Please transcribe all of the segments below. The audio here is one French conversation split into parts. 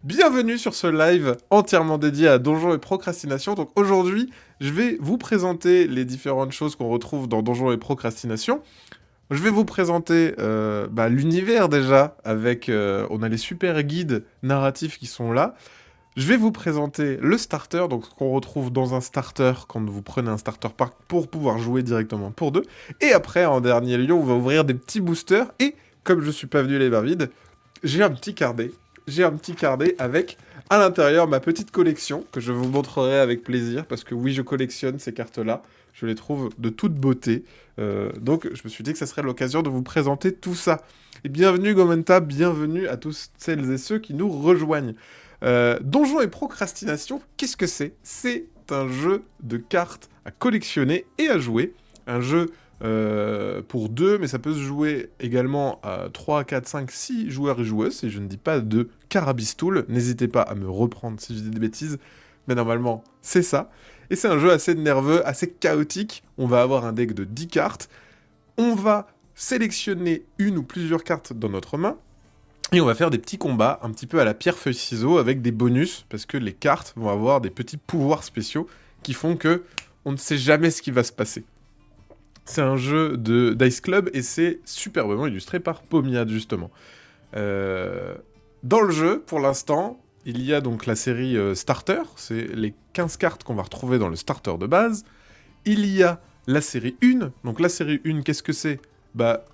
Bienvenue sur ce live entièrement dédié à Donjons et Procrastination. Donc aujourd'hui, je vais vous présenter les différentes choses qu'on retrouve dans Donjons et Procrastination. Je vais vous présenter l'univers déjà, avec on a les super guides narratifs qui sont là. Je vais vous présenter le starter, donc ce qu'on retrouve dans un starter quand vous prenez un starter pack pour pouvoir jouer directement pour deux. Et après, en dernier lieu, on va ouvrir des petits boosters. Et comme je suis pas venu les mains vides, j'ai un petit carnet. J'ai un petit carnet avec à l'intérieur ma petite collection que je vous montrerai avec plaisir parce que oui, je collectionne ces cartes-là. Je les trouve de toute beauté. Donc, je me suis dit que ça serait l'occasion de vous présenter tout ça. Et bienvenue Gomenta, bienvenue à tous celles et ceux qui nous rejoignent. Donjons et Procrastination, qu'est-ce que c'est? C'est un jeu de cartes à collectionner et à jouer. Un jeu pour 2, mais ça peut se jouer également à 3, 4, 5, 6 joueurs et joueuses, et je ne dis pas de carabistoule, n'hésitez pas à me reprendre si je dis des bêtises, mais normalement c'est ça. Et c'est un jeu assez nerveux, assez chaotique, on va avoir un deck de 10 cartes, on va sélectionner une ou plusieurs cartes dans notre main, et on va faire des petits combats, un petit peu à la pierre-feuille-ciseau, avec des bonus, parce que les cartes vont avoir des petits pouvoirs spéciaux qui font que on ne sait jamais ce qui va se passer. C'est un jeu de Dice Club et c'est superbement illustré par Pomiad, justement. Dans le jeu, pour l'instant, il y a donc la série Starter, c'est les 15 cartes qu'on va retrouver dans le Starter de base. Il y a la série 1, donc la série 1, qu'est-ce que c'est?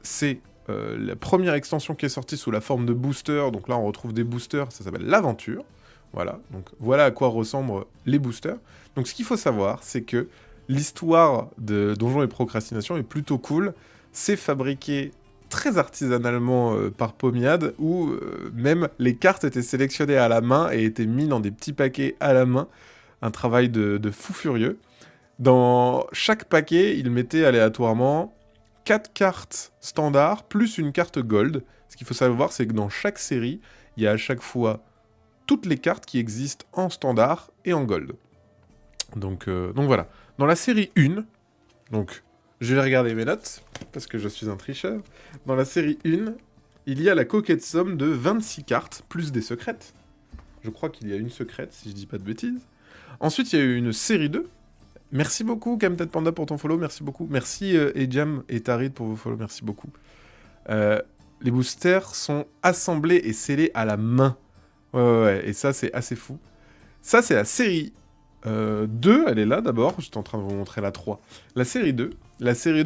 C'est la première extension qui est sortie sous la forme de booster, donc là on retrouve des boosters, ça s'appelle l'aventure. Voilà, donc voilà à quoi ressemblent les boosters. Donc ce qu'il faut savoir, c'est que l'histoire de Donjons et Procrastination est plutôt cool. C'est fabriqué très artisanalement par Pomiad, où même les cartes étaient sélectionnées à la main et étaient mises dans des petits paquets à la main. Un travail de fou furieux. Dans chaque paquet, il mettait aléatoirement 4 cartes standard plus une carte gold. Ce qu'il faut savoir, c'est que dans chaque série, il y a à chaque fois toutes les cartes qui existent en standard et en gold. Donc voilà. Dans la série 1, donc je vais regarder mes notes, parce que je suis un tricheur. Dans la série 1, il y a la coquette somme de 26 cartes, plus des secrètes. Je crois qu'il y a une secrète, si je dis pas de bêtises. Ensuite, il y a eu une série 2. Merci beaucoup, Camted Panda, pour ton follow, merci beaucoup. Merci, Ejam et Tarid, pour vos follow, merci beaucoup. Les boosters sont assemblés et scellés à la main. Ouais, et ça, c'est assez fou. Ça, c'est la série 2, elle est là d'abord, j'étais en train de vous montrer la 3. La série 2,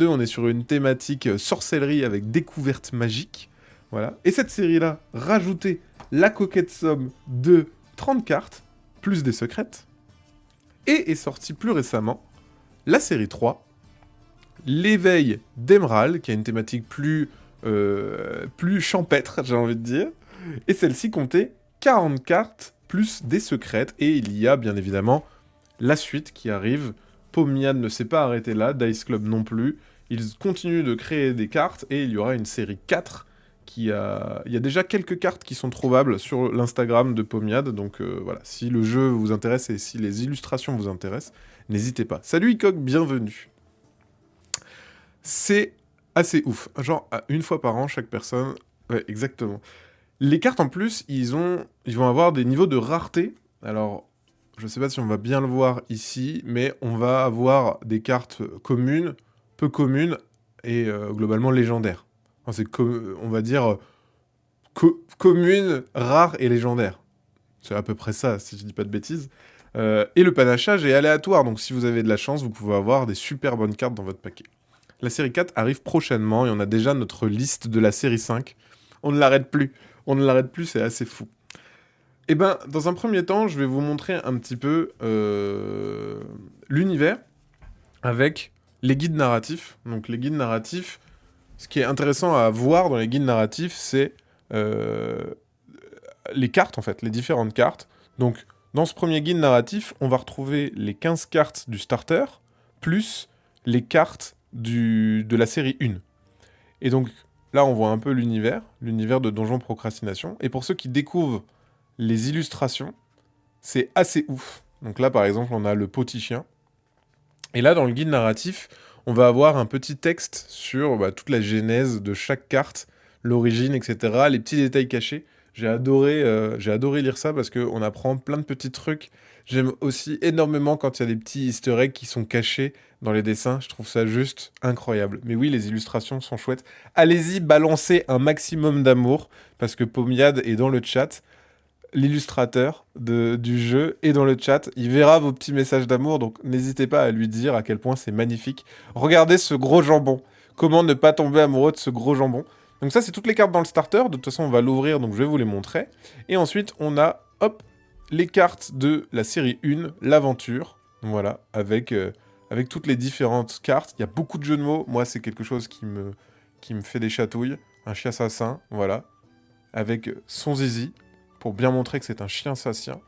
on est sur une thématique sorcellerie avec découverte magique. Voilà. Et cette série-là, rajoutait la coquette somme de 30 cartes, plus des secrètes. Et est sortie plus récemment la série 3, l'éveil d'Emerald, qui a une thématique plus champêtre, j'ai envie de dire. Et celle-ci comptait 40 cartes, plus des secrètes. Et il y a bien évidemment la suite qui arrive. Pomiad ne s'est pas arrêté là, Dice Club non plus. Ils continuent de créer des cartes et il y aura une série 4 il y a déjà quelques cartes qui sont trouvables sur l'Instagram de Pomiad. Donc voilà, si le jeu vous intéresse et si les illustrations vous intéressent, n'hésitez pas. Salut Icog, bienvenue. C'est assez ouf. Genre, une fois par an, chaque personne... Ouais, exactement. Les cartes, en plus, ils vont avoir des niveaux de rareté. Alors, je sais pas si on va bien le voir ici, mais on va avoir des cartes communes, peu communes, et globalement légendaires. Enfin, on va dire, communes, rares et légendaires. C'est à peu près ça, si je dis pas de bêtises. Et le panachage est aléatoire, donc si vous avez de la chance, vous pouvez avoir des super bonnes cartes dans votre paquet. La série 4 arrive prochainement, et on a déjà notre liste de la série 5. On ne l'arrête plus. On ne l'arrête plus, c'est assez fou. Eh ben, dans un premier temps, je vais vous montrer un petit peu l'univers avec les guides narratifs. Donc les guides narratifs, ce qui est intéressant à voir dans les guides narratifs, c'est les cartes, en fait, les différentes cartes. Donc, dans ce premier guide narratif, on va retrouver les 15 cartes du starter, plus les cartes de la série 1. Et donc, là, on voit un peu l'univers de Donjons Procrastination. Et pour ceux qui découvrent les illustrations, c'est assez ouf. Donc là, par exemple, on a le petit chien. Et là, dans le guide narratif, on va avoir un petit texte sur toute la genèse de chaque carte, l'origine, etc., les petits détails cachés. j'ai adoré lire ça parce qu'on apprend plein de petits trucs. J'aime aussi énormément quand il y a des petits easter eggs qui sont cachés dans les dessins. Je trouve ça juste incroyable. Mais oui, les illustrations sont chouettes. Allez-y, balancez un maximum d'amour parce que Pomiade est dans le chat. L'illustrateur du jeu est dans le chat. Il verra vos petits messages d'amour, donc n'hésitez pas à lui dire à quel point c'est magnifique. Regardez ce gros jambon. Comment ne pas tomber amoureux de ce gros jambon? Donc ça, c'est toutes les cartes dans le starter. De toute façon, on va l'ouvrir, donc je vais vous les montrer. Et ensuite, on a, hop, les cartes de la série 1, l'aventure. Voilà, avec toutes les différentes cartes. Il y a beaucoup de jeux de mots. Moi, c'est quelque chose qui me fait des chatouilles. Un chien assassin, voilà. Avec son zizi, pour bien montrer que c'est un chien sassien.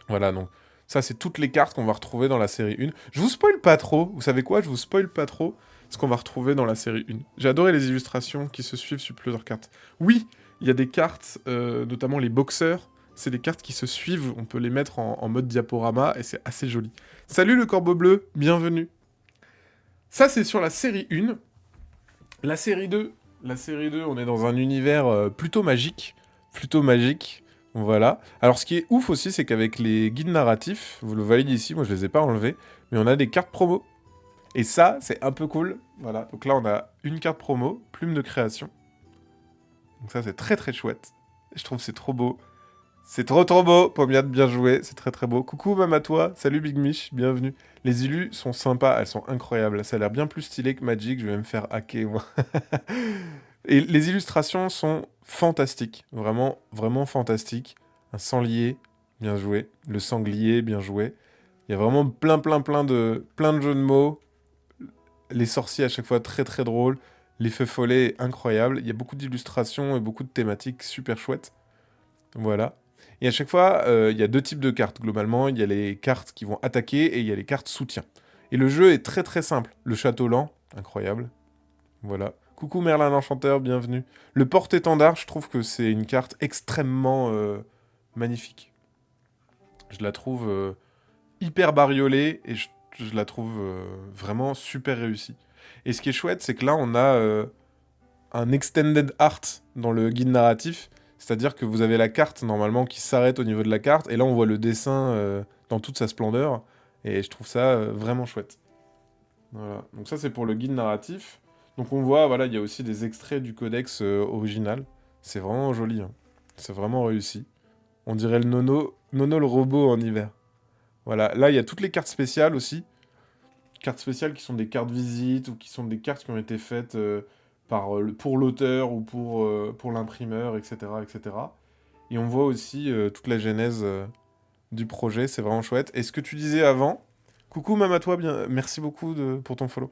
Voilà, donc ça, c'est toutes les cartes qu'on va retrouver dans la série 1. Je vous spoil pas trop, vous savez quoi? Je vous spoil pas trop ce qu'on va retrouver dans la série 1. J'ai adoré les illustrations qui se suivent sur plusieurs cartes. Oui, il y a des cartes, notamment les boxeurs, c'est des cartes qui se suivent, on peut les mettre en mode diaporama, et c'est assez joli. Salut le corbeau bleu, bienvenue. Ça, c'est sur la série 1. La série 2, on est dans un univers plutôt magique. Voilà. Alors, ce qui est ouf aussi, c'est qu'avec les guides narratifs, vous le voyez ici, moi je les ai pas enlevés, mais on a des cartes promo. Et ça, c'est un peu cool. Voilà. Donc là, on a une carte promo, plume de création. Donc ça, c'est très très chouette. Je trouve que c'est trop beau. C'est trop trop beau, Pomiade, bien joué, c'est très très beau. Coucou même à toi, salut Big Mich, bienvenue. Les illus sont sympas, elles sont incroyables. Ça a l'air bien plus stylé que Magic, je vais me faire hacker, moi. Et les illustrations sont fantastiques, vraiment, vraiment fantastiques. Un sanglier, bien joué. Le sanglier, bien joué. Il y a vraiment plein de jeux de mots. Les sorciers à chaque fois très très drôles. Les feux follets, incroyables. Il y a beaucoup d'illustrations et beaucoup de thématiques super chouettes. Voilà. Et à chaque fois, il y a deux types de cartes. Globalement, il y a les cartes qui vont attaquer et il y a les cartes soutien. Et le jeu est très très simple. Le château lent, incroyable. Voilà. Coucou Merlin l'Enchanteur, bienvenue. Le porte-étendard, je trouve que c'est une carte extrêmement magnifique. Je la trouve hyper bariolée et je la trouve vraiment super réussie. Et ce qui est chouette, c'est que là, on a un extended art dans le guide narratif. C'est-à-dire que vous avez la carte, normalement, qui s'arrête au niveau de la carte. Et là, on voit le dessin dans toute sa splendeur. Et je trouve ça vraiment chouette. Voilà. Donc ça, c'est pour le guide narratif. Donc on voit, voilà, il y a aussi des extraits du codex original. C'est vraiment joli, hein. C'est vraiment réussi. On dirait le Nono le robot en hiver. Voilà, là il y a toutes les cartes spéciales aussi. Cartes spéciales qui sont des cartes visites ou qui sont des cartes qui ont été faites pour l'auteur ou pour l'imprimeur, etc., etc. Et on voit aussi toute la genèse du projet, c'est vraiment chouette. Et ce que tu disais avant, coucou même à toi, bien, merci beaucoup pour ton follow.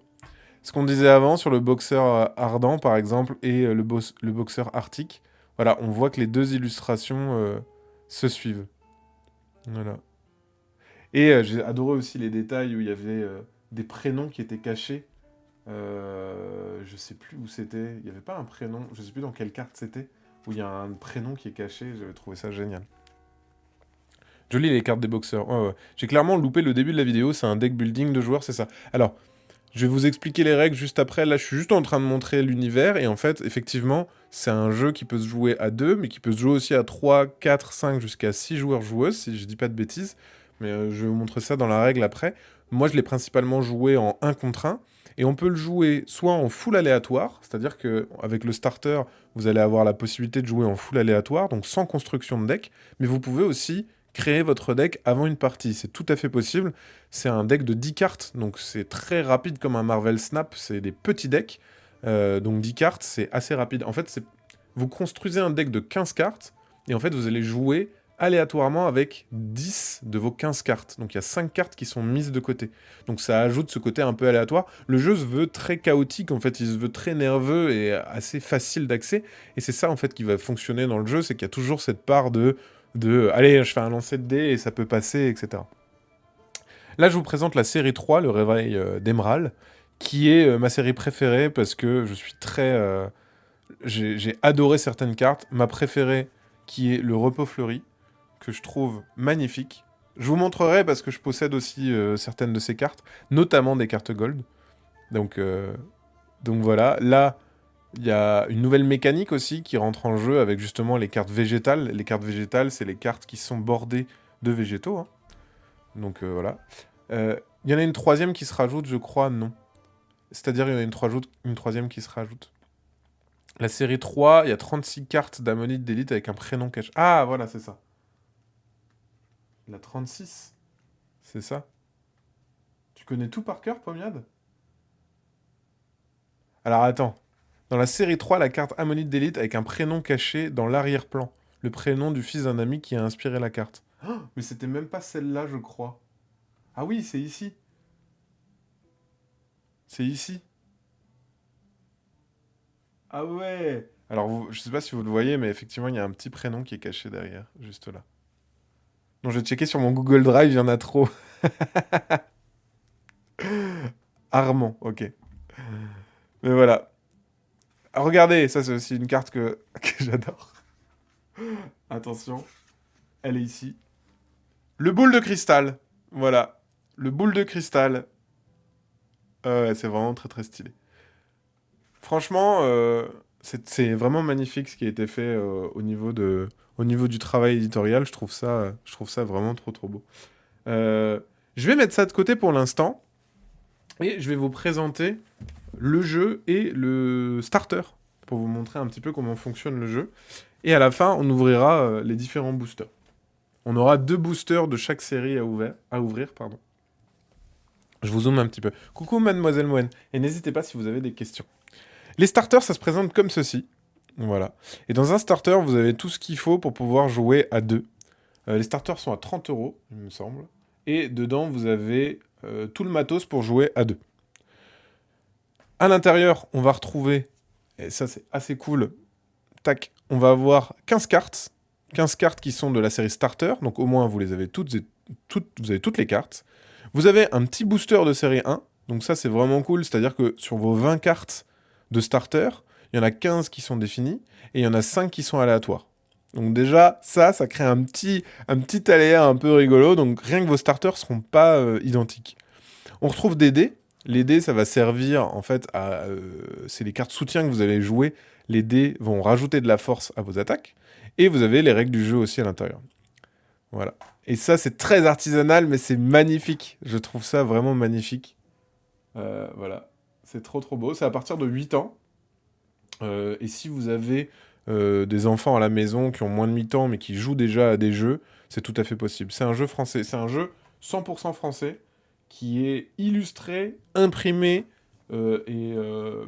Ce qu'on disait avant sur le boxeur ardent, par exemple, et le boxeur arctique, voilà, on voit que les deux illustrations se suivent. Voilà. Et j'ai adoré aussi les détails où il y avait des prénoms qui étaient cachés. Je sais plus où c'était. Il n'y avait pas un prénom, je sais plus dans quelle carte c'était, où il y a un prénom qui est caché. J'avais trouvé ça génial. Je lis les cartes des boxeurs. Ouais, ouais. J'ai clairement loupé le début de la vidéo, c'est un deck building de joueurs, c'est ça. Alors, je vais vous expliquer les règles juste après. Là, je suis juste en train de montrer l'univers. Et en fait, effectivement, c'est un jeu qui peut se jouer à 2, mais qui peut se jouer aussi à 3, 4, 5, jusqu'à 6 joueurs-joueuses, si je dis pas de bêtises. Mais je vais vous montrer ça dans la règle après. Moi, je l'ai principalement joué en 1 contre 1. Et on peut le jouer soit en full aléatoire, c'est-à-dire qu'avec le starter, vous allez avoir la possibilité de jouer en full aléatoire, donc sans construction de deck. Mais vous pouvez aussi créer votre deck avant une partie. C'est tout à fait possible. C'est un deck de 10 cartes, donc c'est très rapide comme un Marvel Snap. C'est des petits decks, donc 10 cartes, c'est assez rapide. En fait, vous construisez un deck de 15 cartes, et en fait, vous allez jouer aléatoirement avec 10 de vos 15 cartes. Donc il y a 5 cartes qui sont mises de côté. Donc ça ajoute ce côté un peu aléatoire. Le jeu se veut très chaotique, en fait, il se veut très nerveux et assez facile d'accès. Et c'est ça, en fait, qui va fonctionner dans le jeu, c'est qu'il y a toujours cette part de allez, je fais un lancer de dés et ça peut passer, etc. Là, je vous présente la série 3, le réveil d'Emerald, qui est ma série préférée parce que je suis très... j'ai adoré certaines cartes. Ma préférée, qui est le repos fleuri, que je trouve magnifique. Je vous montrerai parce que je possède aussi certaines de ces cartes, notamment des cartes gold. Donc voilà, là, Il y a une nouvelle mécanique aussi qui rentre en jeu avec justement les cartes végétales. Les cartes végétales, c'est les cartes qui sont bordées de végétaux, hein. Donc voilà. Il y en a une troisième qui se rajoute, je crois, non. C'est-à-dire, il y en a une troisième qui se rajoute. La série 3, il y a 36 cartes d'Ammonite d'élite avec un prénom caché. Ah, voilà, c'est ça. La 36, c'est ça. Tu connais tout par cœur, Pomiade? Alors attends. Dans la série 3, la carte Ammonite d'élite avec un prénom caché dans l'arrière-plan. Le prénom du fils d'un ami qui a inspiré la carte. Oh, mais c'était même pas celle-là, je crois. Ah oui, c'est ici. C'est ici. Ah ouais. Alors, je sais pas si vous le voyez, mais effectivement, il y a un petit prénom qui est caché derrière, juste là. Non, je vais checker sur mon Google Drive, il y en a trop. Armand, ok. Mais voilà. Ah, regardez, ça c'est aussi une carte que j'adore. Attention, elle est ici. Le boule de cristal. Voilà. Le boule de cristal. Ouais, c'est vraiment très très stylé. Franchement, c'est vraiment magnifique ce qui a été fait au niveau du travail éditorial. Je trouve ça vraiment trop trop beau. Euh, je vais mettre ça de côté pour l'instant et je vais vous présenter le jeu et le starter pour vous montrer un petit peu comment fonctionne le jeu. Et à la fin, on ouvrira les différents boosters. On aura 2 boosters de chaque série à ouvrir, pardon. Je vous zoome un petit peu. Coucou Mademoiselle Moine, et n'hésitez pas si vous avez des questions. Les starters, ça se présente comme ceci. Voilà. Et dans un starter, vous avez tout ce qu'il faut pour pouvoir jouer à deux. Les starters sont à 30 euros, il me semble. Et dedans, vous avez tout le matos pour jouer à deux. À l'intérieur, on va retrouver, et ça c'est assez cool, tac, on va avoir 15 cartes. 15 cartes qui sont de la série starter, donc au moins vous les avez vous avez toutes les cartes. Vous avez un petit booster de série 1, donc ça c'est vraiment cool, c'est-à-dire que sur vos 20 cartes de starter, il y en a 15 qui sont définies, et il y en a 5 qui sont aléatoires. Donc déjà, ça crée un petit aléa un peu rigolo, donc rien que vos starters ne seront pas identiques. On retrouve des dés. Les dés, ça va servir en fait à... c'est les cartes soutien que vous allez jouer. Les dés vont rajouter de la force à vos attaques. Et vous avez les règles du jeu aussi à l'intérieur. Voilà. Et ça, c'est très artisanal, mais c'est magnifique. Je trouve ça vraiment magnifique. Voilà. C'est trop trop beau. C'est à partir de 8 ans. Et si vous avez des enfants à la maison qui ont moins de 8 ans, mais qui jouent déjà à des jeux, c'est tout à fait possible. C'est un jeu français. C'est un jeu 100% français qui est illustré, imprimé et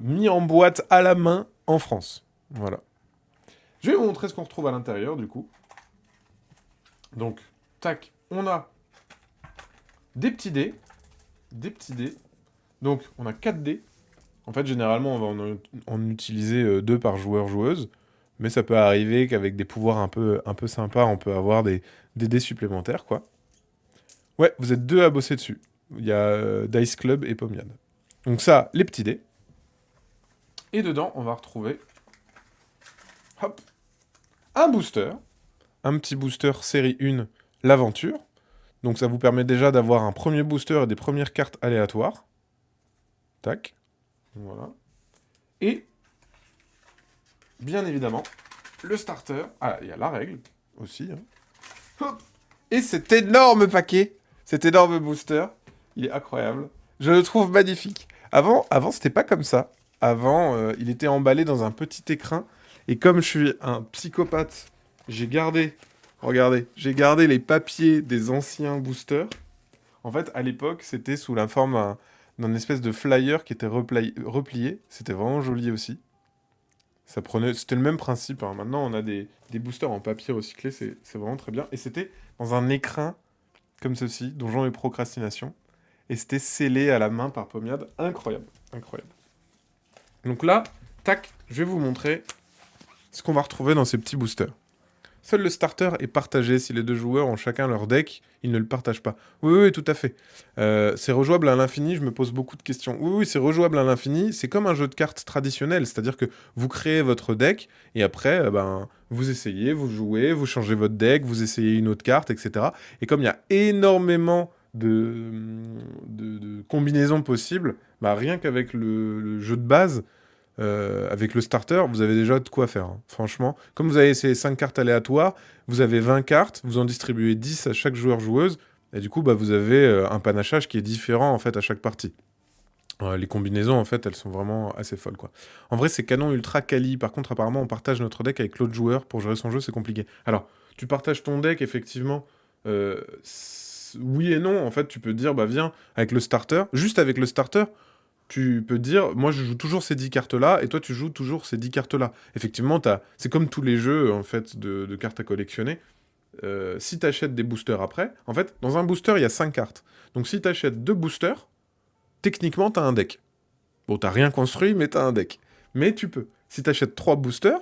mis en boîte à la main en France. Voilà. Je vais vous montrer ce qu'on retrouve à l'intérieur, du coup. Donc, tac, on a des petits dés. Des petits dés. Donc, on a 4 dés. En fait, généralement, on va en utiliser 2 par joueur-joueuse. Mais ça peut arriver qu'avec des pouvoirs un peu sympas, on peut avoir des dés supplémentaires, quoi. Ouais, vous êtes 2 à bosser dessus. Il y a Dice Club et Pomiade. Donc ça, les petits dés. Et dedans, on va retrouver hop, un booster. Un petit booster série 1, l'aventure. Donc ça vous permet déjà d'avoir un premier booster et des premières cartes aléatoires. Tac. Voilà. Et, bien évidemment, le starter. Ah, il y a la règle aussi, hein. Hop. Et cet énorme paquet, cet énorme booster, il est incroyable. Je le trouve magnifique. Avant c'était pas comme ça. Avant, il était emballé dans un petit écrin. Et comme je suis un psychopathe, j'ai gardé, regardez, j'ai gardé les papiers des anciens boosters. En fait, à l'époque, c'était sous la forme d'un espèce de flyer qui était replié. C'était vraiment joli aussi. C'était le même principe, hein. Maintenant, on a des boosters en papier recyclé, c'est vraiment très bien. Et c'était dans un écrin comme ceci, Donjon et Procrastination. Et c'était scellé à la main par Pomiade. Incroyable, incroyable. Donc là, tac, je vais vous montrer ce qu'on va retrouver dans ces petits boosters. Seul le starter est partagé. Si les 2 joueurs ont chacun leur deck, ils ne le partagent pas. Oui, oui, tout à fait. C'est rejouable à l'infini, je me pose beaucoup de questions. Oui, oui, c'est rejouable à l'infini. C'est comme un jeu de cartes traditionnel, c'est-à-dire que vous créez votre deck, et après, vous essayez, vous jouez, vous changez votre deck, vous essayez une autre carte, etc. Et comme il y a énormément de combinaisons possibles, rien qu'avec le jeu de base, avec le starter, vous avez déjà de quoi faire, hein. Franchement, comme vous avez ces 5 cartes aléatoires, vous avez 20 cartes, vous en distribuez 10 à chaque joueur-joueuse, et du coup, bah, vous avez un panachage qui est différent, en fait, à chaque partie. Les combinaisons, en fait, elles sont vraiment assez folles, quoi. En vrai, c'est canon ultra quali. Par contre, apparemment, on partage notre deck avec l'autre joueur. Pour gérer son jeu, c'est compliqué. Alors, tu partages ton deck, effectivement. Oui et non. En fait, tu peux dire, bah viens, avec le starter. Juste avec le starter, tu peux dire, moi, je joue toujours ces 10 cartes-là, et toi, tu joues toujours ces 10 cartes-là. Effectivement, c'est comme tous les jeux, en fait, de cartes à collectionner. Si tu achètes des boosters après, en fait, dans un booster, il y a 5 cartes. Donc, si tu achètes 2 boosters, techniquement, t'as un deck. Bon, t'as rien construit, mais t'as un deck. Mais tu peux. Si t'achètes 3 boosters,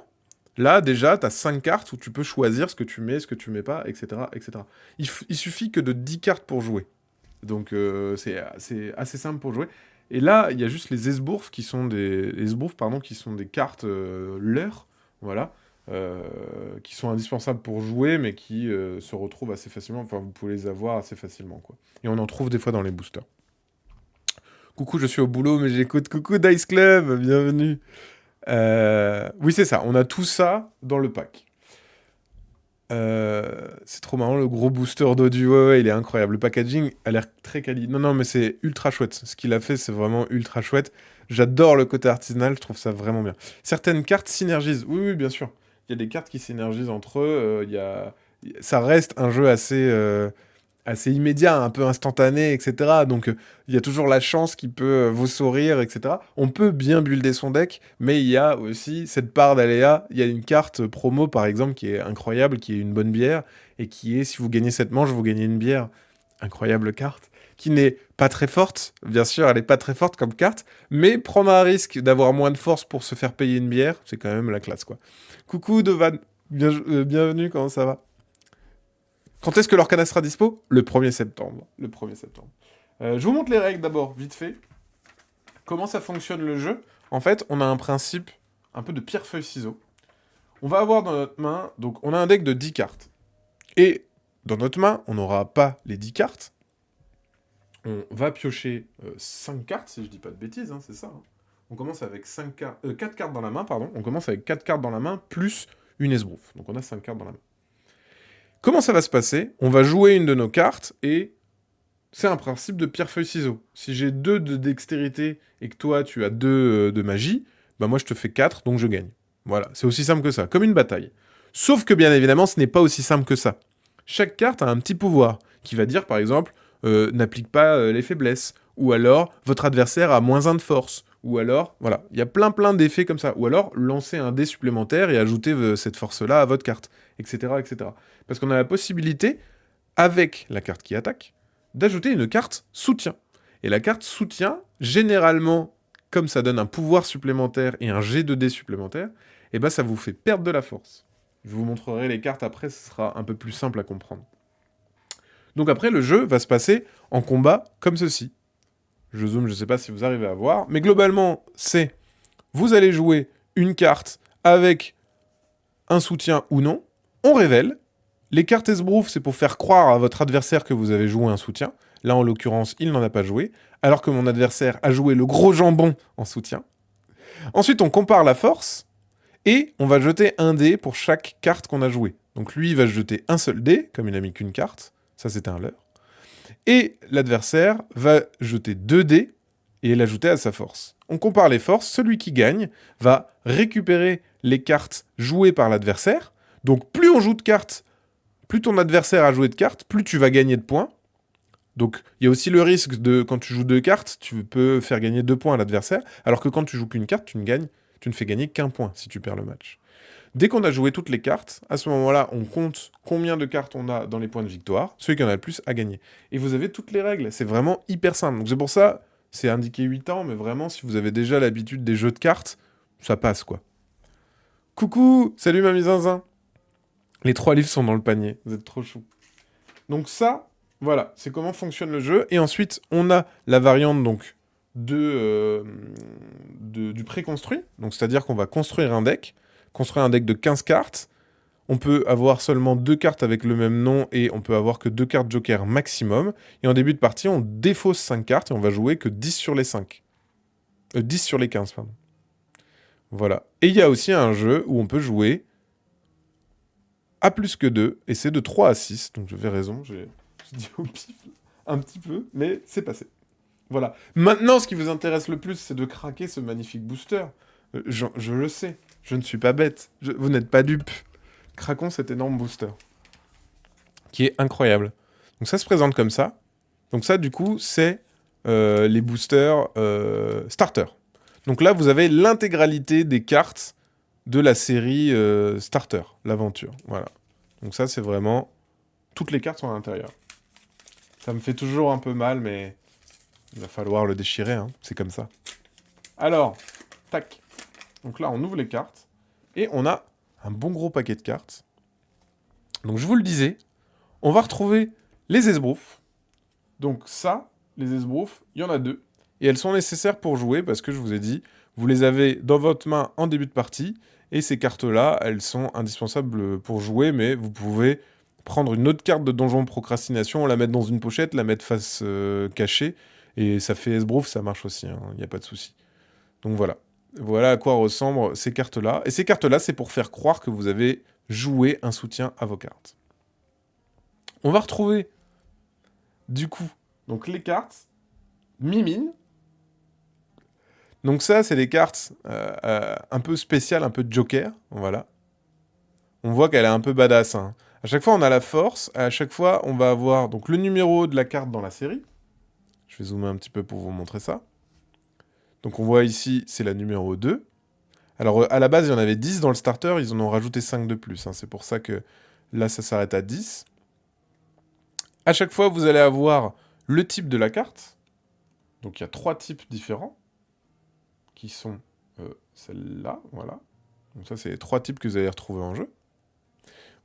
là, déjà, t'as 5 cartes où tu peux choisir ce que tu mets, ce que tu mets pas, etc. etc. Il suffit que de 10 cartes pour jouer. Donc, c'est assez simple pour jouer. Et là, il y a juste les Esbourf qui sont qui sont des cartes leurres, voilà, qui sont indispensables pour jouer, mais qui se retrouvent assez facilement. Enfin, vous pouvez les avoir assez facilement, quoi. Et on en trouve des fois dans les boosters. Coucou, je suis au boulot, mais j'écoute. Coucou Dice Club, bienvenue. Oui, c'est ça, on a tout ça dans le pack. C'est trop marrant, le gros booster d'audio, ouais, il est incroyable. Le packaging a l'air très quali. Non, non, mais c'est ultra chouette. Ce qu'il a fait, c'est vraiment ultra chouette. J'adore le côté artisanal, je trouve ça vraiment bien. Certaines cartes synergisent. Oui, oui, bien sûr. Il y a des cartes qui synergisent entre eux. Ça reste un jeu assez immédiat, un peu instantané, etc. Donc, il y a toujours la chance qui peut vous sourire, etc. On peut bien builder son deck, mais il y a aussi cette part d'aléa. Il y a une carte promo, par exemple, qui est incroyable, qui est une bonne bière, et qui est, si vous gagnez cette manche, vous gagnez une bière. Incroyable carte, qui n'est pas très forte, bien sûr, elle n'est pas très forte comme carte, mais prendre un risque d'avoir moins de force pour se faire payer une bière, c'est quand même la classe, quoi. Coucou Dovan, bienvenue, comment ça va? Quand est-ce que l'Orcana sera dispo? Le 1er septembre. Le 1er septembre. Je vous montre les règles d'abord, vite fait. Comment ça fonctionne le jeu? En fait, on a un principe un peu de pierre-feuille-ciseaux. On va avoir dans notre main, donc on a un deck de 10 cartes. Et dans notre main, on n'aura pas les 10 cartes. On va piocher 5 cartes, si je dis pas de bêtises, hein, c'est ça. Hein. On commence avec 4 cartes dans la main, pardon. On commence avec 4 cartes dans la main, plus une esbrouf. Donc on a 5 cartes dans la main. Comment ça va se passer? On va jouer une de nos cartes et c'est un principe de pierre-feuille-ciseaux. Si j'ai 2 de dextérité et que toi tu as 2 de magie, bah moi je te fais 4, donc je gagne. Voilà, c'est aussi simple que ça, comme une bataille. Sauf que bien évidemment, ce n'est pas aussi simple que ça. Chaque carte a un petit pouvoir qui va dire par exemple n'applique pas les faiblesses, ou alors votre adversaire a -1 de force, ou alors, voilà, il y a plein d'effets comme ça, ou alors lancer un dé supplémentaire et ajouter cette force-là à votre carte, etc., etc. Parce qu'on a la possibilité, avec la carte qui attaque, d'ajouter une carte soutien. Et la carte soutien, généralement, comme ça donne un pouvoir supplémentaire et un jet de dés supplémentaire, et ben ça vous fait perdre de la force. Je vous montrerai les cartes après, ce sera un peu plus simple à comprendre. Donc après, le jeu va se passer en combat comme ceci. Je zoome, je ne sais pas si vous arrivez à voir, mais globalement, c'est vous allez jouer une carte avec un soutien ou non, on révèle. Les cartes esbrouf, c'est pour faire croire à votre adversaire que vous avez joué un soutien. Là, en l'occurrence, il n'en a pas joué, alors que mon adversaire a joué le gros jambon en soutien. Ensuite, on compare la force, et on va jeter un dé pour chaque carte qu'on a jouée. Donc lui, il va jeter un seul dé, comme il n'a mis qu'une carte. Ça, c'était un leurre. Et l'adversaire va jeter 2 dés et l'ajouter à sa force. On compare les forces, celui qui gagne va récupérer les cartes jouées par l'adversaire. Donc plus on joue de cartes, plus ton adversaire a joué de cartes, plus tu vas gagner de points. Donc il y a aussi le risque de, quand tu joues 2 cartes, tu peux faire gagner 2 points à l'adversaire, alors que quand tu joues qu'une carte, tu ne fais gagner qu'un point si tu perds le match. Dès qu'on a joué toutes les cartes, à ce moment-là, on compte combien de cartes on a dans les points de victoire. Celui qui en a le plus a gagné. Et vous avez toutes les règles. C'est vraiment hyper simple. Donc c'est pour ça, c'est indiqué 8 ans, mais vraiment, si vous avez déjà l'habitude des jeux de cartes, ça passe, quoi. Coucou, salut mamie Zinzin. Les 3 livres sont dans le panier. Vous êtes trop chou. Donc ça, voilà, c'est comment fonctionne le jeu. Et ensuite, on a la variante, donc, du préconstruit. Donc c'est-à-dire qu'on va construire un deck de 15 cartes. On peut avoir seulement 2 cartes avec le même nom et on peut avoir que 2 cartes joker maximum. Et en début de partie, on défausse 5 cartes et on va jouer que 10 sur les 5. 10 sur les 15, pardon. Voilà. Et il y a aussi un jeu où on peut jouer à plus que 2, et c'est de 3 à 6. Donc j'avais raison, j'ai dit au pif un petit peu, mais c'est passé. Voilà. Maintenant, ce qui vous intéresse le plus, c'est de craquer ce magnifique booster. Je le sais, je ne suis pas bête, vous n'êtes pas dupe. Craquons cet énorme booster, qui est incroyable. Donc ça se présente comme ça. Donc ça, du coup, c'est les boosters starter. Donc là, vous avez l'intégralité des cartes de la série starter, l'aventure. Voilà. Donc ça, c'est vraiment... Toutes les cartes sont à l'intérieur. Ça me fait toujours un peu mal, mais il va falloir le déchirer, hein. C'est comme ça. Alors, tac. Donc là, on ouvre les cartes, et on a un bon gros paquet de cartes. Donc je vous le disais, on va retrouver les esbroufs. Donc ça, les esbroufs, il y en a 2. Et elles sont nécessaires pour jouer, parce que je vous ai dit, vous les avez dans votre main en début de partie, et ces cartes-là, elles sont indispensables pour jouer, mais vous pouvez prendre une autre carte de donjon procrastination, la mettre dans une pochette, la mettre face cachée, et ça fait esbrouf, ça marche aussi, il n'y a pas de souci. Donc voilà. Voilà à quoi ressemblent ces cartes-là. Et ces cartes-là, c'est pour faire croire que vous avez joué un soutien à vos cartes. On va retrouver, du coup, donc les cartes Mimine. Donc ça, c'est des cartes un peu spéciales, un peu Joker, voilà. On voit qu'elle est un peu badass, hein. À chaque fois, on a la force. À chaque fois, on va avoir donc le numéro de la carte dans la série. Je vais zoomer un petit peu pour vous montrer ça. Donc on voit ici, c'est la numéro 2. Alors à la base, il y en avait 10 dans le starter, ils en ont rajouté 5 de plus, hein. C'est pour ça que là, ça s'arrête à 10. À chaque fois, vous allez avoir le type de la carte. Donc il y a 3 types différents, qui sont celles-là, voilà. Donc ça, c'est les 3 types que vous allez retrouver en jeu.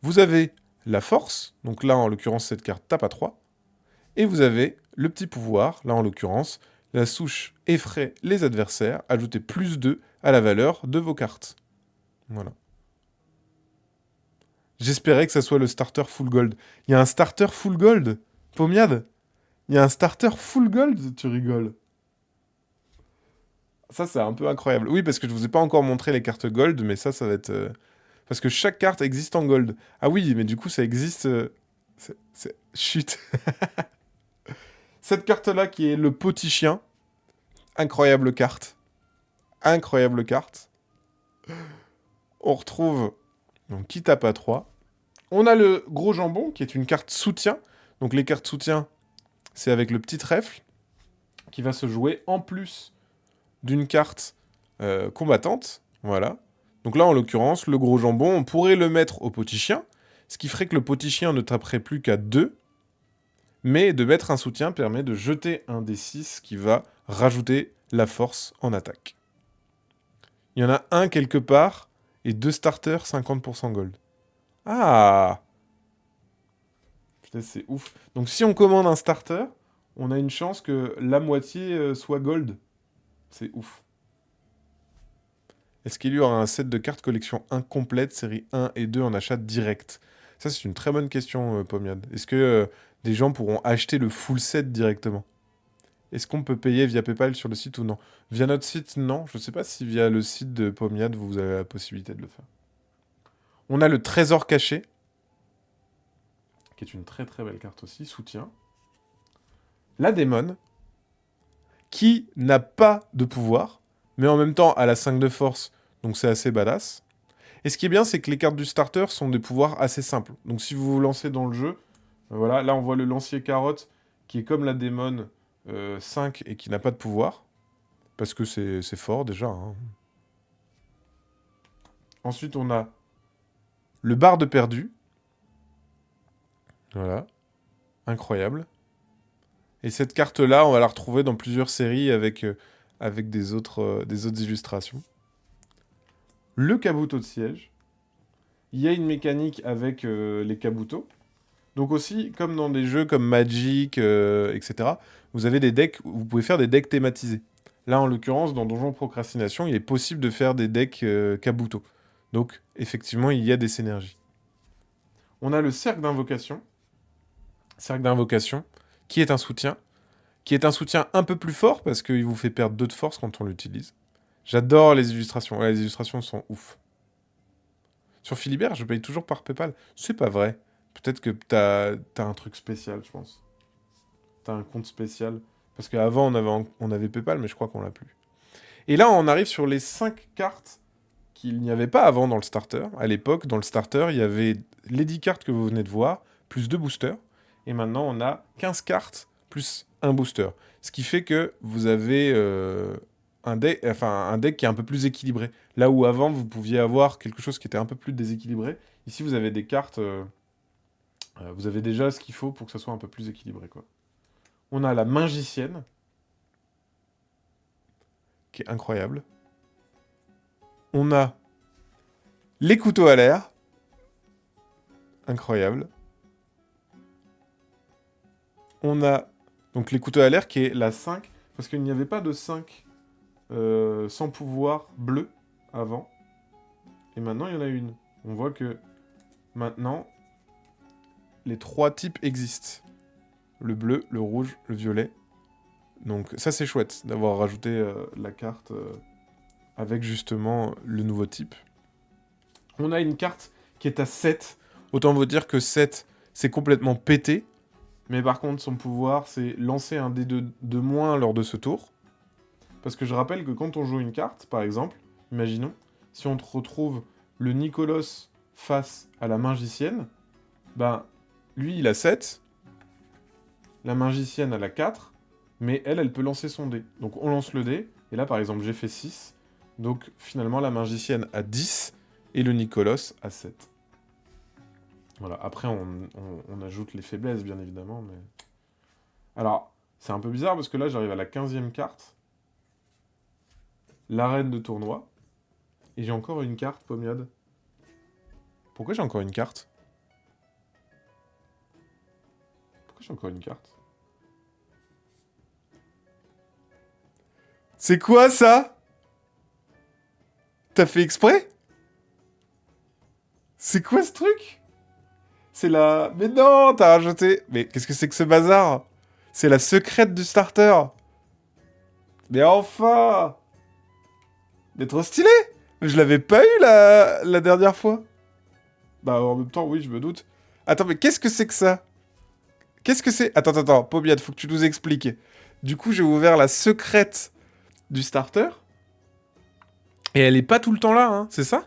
Vous avez la force, donc là, en l'occurrence, cette carte tape à 3. Et vous avez le petit pouvoir, là, en l'occurrence, la souche effraie les adversaires, ajoutez plus 2 à la valeur de vos cartes. Voilà. J'espérais que ça soit le starter full gold. Il y a un starter full gold, Pomiade. Il y a un starter full gold, tu rigoles. Ça, c'est un peu incroyable. Oui, parce que je vous ai pas encore montré les cartes gold, mais ça va être... Parce que chaque carte existe en gold. Ah oui, mais du coup, ça existe... Chut. Cette carte-là, qui est le petit chien. Incroyable carte. Incroyable carte. On retrouve... Donc, qui tape à 3. On a le gros jambon, qui est une carte soutien. Donc, les cartes soutien, c'est avec le petit trèfle, qui va se jouer en plus d'une carte combattante. Voilà. Donc là, en l'occurrence, le gros jambon, on pourrait le mettre au petit chien, ce qui ferait que le petit chien ne taperait plus qu'à 2, mais de mettre un soutien permet de jeter un des 6 qui va rajouter la force en attaque. Il y en a un quelque part, et 2 starters, 50% gold. Ah! Putain, c'est ouf. Donc si on commande un starter, on a une chance que la moitié soit gold. C'est ouf. Est-ce qu'il y aura un set de cartes collection incomplète, série 1 et 2 en achat direct? Ça, c'est une très bonne question, Pomiade. Est-ce que des gens pourront acheter le full set directement? Est-ce qu'on peut payer via PayPal sur le site ou non? Via notre site, non. Je ne sais pas si via le site de Pomiade, vous avez la possibilité de le faire. On a le trésor caché, qui est une très très belle carte aussi, soutien. La démon, qui n'a pas de pouvoir, mais en même temps, elle a 5 de force, donc c'est assez badass. Et ce qui est bien, c'est que les cartes du starter sont des pouvoirs assez simples. Donc si vous vous lancez dans le jeu, voilà, là on voit le lancier carotte, qui est comme la démon 5 et qui n'a pas de pouvoir, parce que c'est fort déjà, hein. Ensuite, on a le barde perdu. Voilà, incroyable. Et cette carte-là, on va la retrouver dans plusieurs séries avec des autres illustrations. Le kabuto de siège. Il y a une mécanique avec les kabuto. Donc aussi, comme dans des jeux comme Magic, etc., vous avez des decks, vous pouvez faire des decks thématisés. Là, en l'occurrence, dans Donjon Procrastination, il est possible de faire des decks kabuto. Donc, effectivement, il y a des synergies. On a le cercle d'invocation. Cercle d'invocation, qui est un soutien un peu plus fort, parce qu'il vous fait perdre 2 de force quand on l'utilise. J'adore les illustrations. Ouais, les illustrations sont ouf. Sur Philibert, je paye toujours par PayPal. C'est pas vrai. Peut-être que t'as un truc spécial, je pense. T'as un compte spécial. Parce qu'avant, on avait PayPal, mais je crois qu'on l'a plus. Et là, on arrive sur les 5 cartes qu'il n'y avait pas avant dans le starter. À l'époque, dans le starter, il y avait les 10 cartes que vous venez de voir, plus 2 boosters. Et maintenant, on a 15 cartes, plus un booster. Ce qui fait que vous avez un deck qui est un peu plus équilibré. Là où avant, vous pouviez avoir quelque chose qui était un peu plus déséquilibré. Ici, vous avez des cartes... vous avez déjà ce qu'il faut pour que ça soit un peu plus équilibré, quoi. On a la Magicienne, qui est incroyable. On a les couteaux à l'air. Incroyable. On a donc les couteaux à l'air qui est la 5, parce qu'il n'y avait pas de 5 sans pouvoir bleu avant. Et maintenant, il y en a une. On voit que maintenant, les 3 types existent. Le bleu, le rouge, le violet. Donc ça, c'est chouette d'avoir rajouté la carte avec justement le nouveau type. On a une carte qui est à 7. Autant vous dire que 7, c'est complètement pété. Mais par contre, son pouvoir, c'est lancer un dé de moins lors de ce tour. Parce que je rappelle que quand on joue une carte, par exemple, imaginons, si on retrouve le Nicolos face à la Magicienne, ben, lui, il a 7, la Magicienne, elle a 4, mais elle peut lancer son dé. Donc on lance le dé, et là, par exemple, j'ai fait 6, donc finalement, la Magicienne a 10, et le Nicolos a 7. Voilà, après, on ajoute les faiblesses, bien évidemment, mais... Alors, c'est un peu bizarre, parce que là, j'arrive à la 15e carte, l'arène de tournoi, et j'ai encore une carte, Pomiade. Pourquoi j'ai encore une carte? Pourquoi j'ai encore une carte? C'est quoi, ça? T'as fait exprès? C'est quoi, ce truc? C'est la... Mais non, t'as rajouté... Mais qu'est-ce que c'est que ce bazar? C'est la secrète du starter. Mais enfin! Mais trop stylé! Je l'avais pas eu la dernière fois. Bah en même temps, oui, je me doute. Attends, mais qu'est-ce que c'est que ça? Qu'est-ce que c'est? Attends, Pobiade, faut que tu nous expliques. Du coup, j'ai ouvert la secrète du starter. Et elle est pas tout le temps là, hein, c'est ça?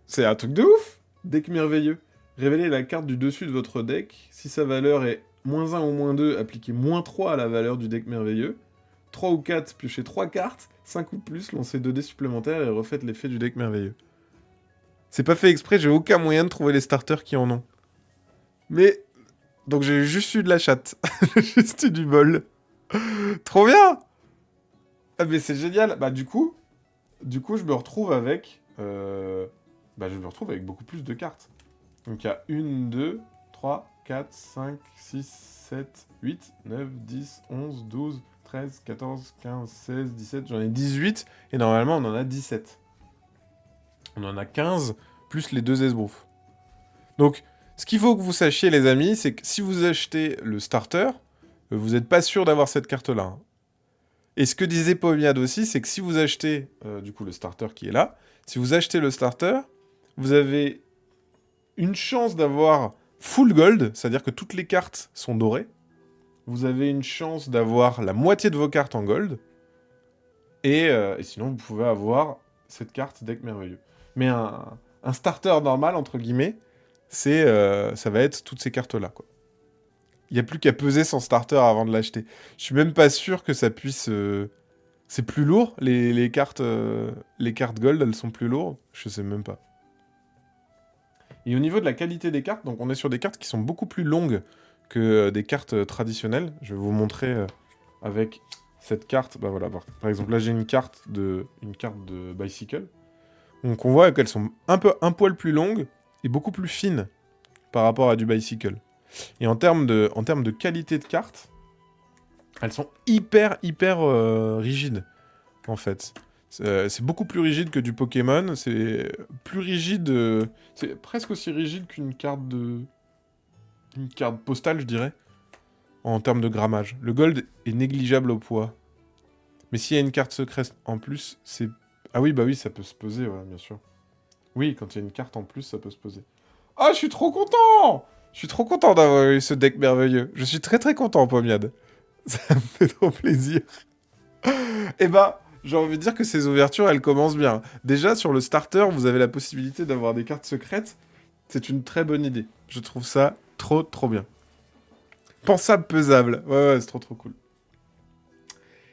C'est un truc de ouf! Deck merveilleux. Révélez la carte du dessus de votre deck. Si sa valeur est -1 ou -2, appliquez -3 à la valeur du deck merveilleux. 3 ou 4, piochez 3 cartes. 5 ou plus, lancez 2 dés supplémentaires et refaites l'effet du deck merveilleux. C'est pas fait exprès, j'ai aucun moyen de trouver les starters qui en ont. Mais... Donc j'ai juste eu de la chatte. J'ai juste eu du bol. Trop bien! Ah mais c'est génial. Bah du coup, je me retrouve avec... je me retrouve avec beaucoup plus de cartes. Donc il y a 1, 2, 3, 4, 5, 6, 7, 8, 9, 10, 11, 12, 13, 14, 15, 16, 17... J'en ai 18, et normalement on en a 17. On en a 15, plus les 2 esbroufs. Donc, ce qu'il faut que vous sachiez, les amis, c'est que si vous achetez le starter, vous n'êtes pas sûr d'avoir cette carte-là, hein. Et ce que disait Pomiade aussi, c'est que si vous achetez, du coup, le starter qui est là, si vous achetez le starter, vous avez une chance d'avoir full gold, c'est-à-dire que toutes les cartes sont dorées. Vous avez une chance d'avoir la moitié de vos cartes en gold. Et sinon, vous pouvez avoir cette carte deck merveilleux. Mais un starter normal, entre guillemets, ça va être toutes ces cartes-là, quoi. Il n'y a plus qu'à peser son starter avant de l'acheter. Je suis même pas sûr que ça puisse... C'est plus lourd, les cartes gold, elles sont plus lourdes. Je sais même pas. Et au niveau de la qualité des cartes, donc on est sur des cartes qui sont beaucoup plus longues que des cartes traditionnelles. Je vais vous montrer avec cette carte. Bah voilà, par exemple, là j'ai une carte de Bicycle. Donc on voit qu'elles sont un poil plus longues et beaucoup plus fines par rapport à du Bicycle. Et en termes de qualité de cartes, elles sont hyper rigides, en fait. C'est beaucoup plus rigide que du Pokémon, c'est plus rigide... c'est presque aussi rigide qu'une carte une carte postale, je dirais, en termes de grammage. Le gold est négligeable au poids. Mais s'il y a une carte secrète en plus, c'est... Ah oui, bah oui, ça peut se poser, ouais, bien sûr. Oui, quand il y a une carte en plus, ça peut se poser. Ah, je suis trop content! Je suis trop content d'avoir eu ce deck merveilleux. Je suis très très content, Pomiade. Ça me fait trop plaisir. Eh bah, j'ai envie de dire que ces ouvertures, elles commencent bien. Déjà, sur le starter, vous avez la possibilité d'avoir des cartes secrètes. C'est une très bonne idée. Je trouve ça trop trop bien. Pensable, pesable. Ouais, ouais, c'est trop trop cool.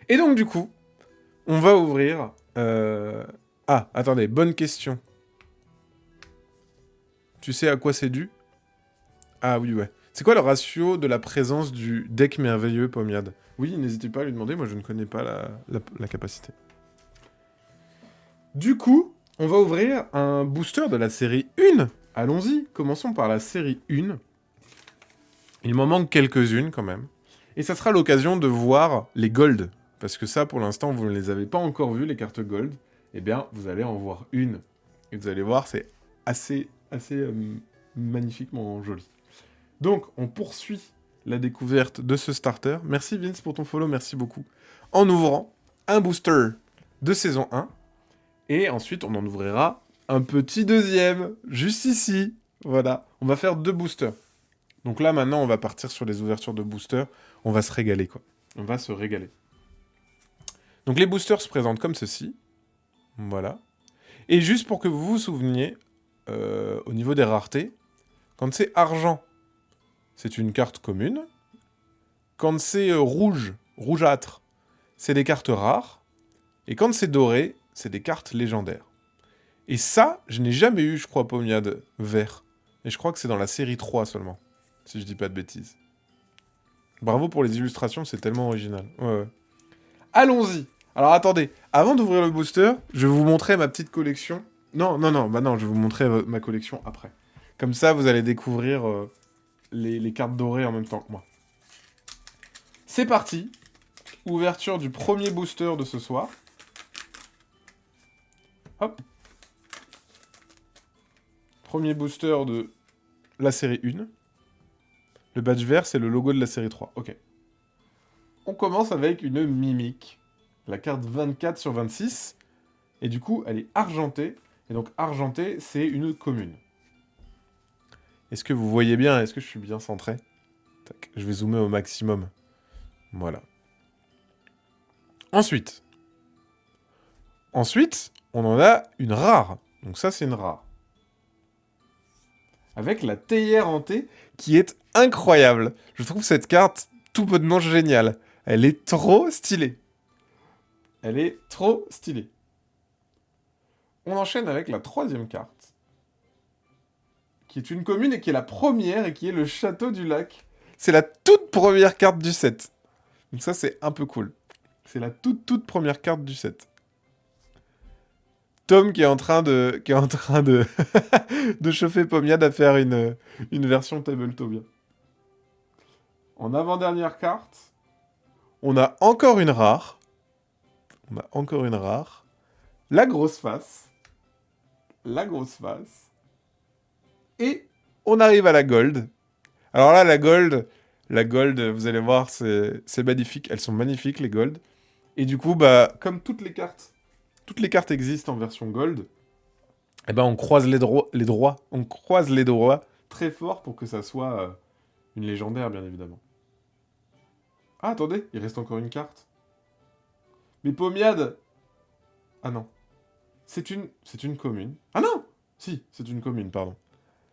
Et donc, du coup, on va ouvrir... Ah, attendez, bonne question. Tu sais à quoi c'est dû? Ah oui, ouais. C'est quoi le ratio de la présence du deck merveilleux, Pomiade? Oui, n'hésitez pas à lui demander, moi je ne connais pas la capacité. Du coup, on va ouvrir un booster de la série 1. Allons-y, commençons par la série 1. Il m'en manque quelques-unes quand même. Et ça sera l'occasion de voir les gold. Parce que ça, pour l'instant, vous ne les avez pas encore vues, les cartes gold. Eh bien, vous allez en voir une. Et vous allez voir, c'est assez magnifiquement joli. Donc, on poursuit la découverte de ce starter. Merci Vince pour ton follow, merci beaucoup. En ouvrant un booster de saison 1. Et ensuite, on en ouvrira un petit deuxième, juste ici. Voilà, on va faire 2 boosters. Donc là, maintenant, on va partir sur les ouvertures de boosters. On va se régaler, quoi. On va se régaler. Donc les boosters se présentent comme ceci. Voilà. Et juste pour que vous vous souveniez, au niveau des raretés, quand c'est argent, c'est une carte commune. Quand c'est rouge, rougeâtre, c'est des cartes rares. Et quand c'est doré, c'est des cartes légendaires. Et ça, je n'ai jamais eu, je crois, Pomiade vert. Et je crois que c'est dans la série 3 seulement, si je dis pas de bêtises. Bravo pour les illustrations, c'est tellement original. Ouais, ouais. Allons-y. Alors attendez, avant d'ouvrir le booster, je vais vous montrer ma petite collection. Non, bah non, je vais vous montrer ma collection après. Comme ça, vous allez découvrir les cartes dorées en même temps que moi. C'est parti. Ouverture du premier booster de ce soir. Hop. Premier booster de la série 1. Le badge vert, c'est le logo de la série 3. Ok. On commence avec une mimique. La carte 24 sur 26. Et du coup, elle est argentée. Et donc, argentée, c'est une commune. Est-ce que vous voyez bien? Est-ce que je suis bien centré? Tac, je vais zoomer au maximum. Voilà. Ensuite, on en a une rare. Donc ça, c'est une rare. Avec la théière hantée, qui est incroyable. Je trouve cette carte tout bonnement géniale. Elle est trop stylée. Elle est trop stylée. On enchaîne avec la troisième carte, qui est une commune et qui est la première et qui est le château du lac. C'est la toute première carte du set. Donc ça, c'est un peu cool. C'est la toute première carte du set. Tom qui est en train de de chauffer Pomiade à faire une version Tabletopia. En avant-dernière carte, on a encore une rare. La grosse face. Et on arrive à la gold. Alors là, la gold, vous allez voir, c'est magnifique. Elles sont magnifiques, les gold. Et du coup, bah, comme toutes les cartes existent en version gold, eh ben, on croise les droits très fort pour que ça soit une légendaire, bien évidemment. Ah, attendez, il reste encore une carte. Mais Pomiade! Ah non. C'est une commune. Ah non! Si, c'est une commune, pardon.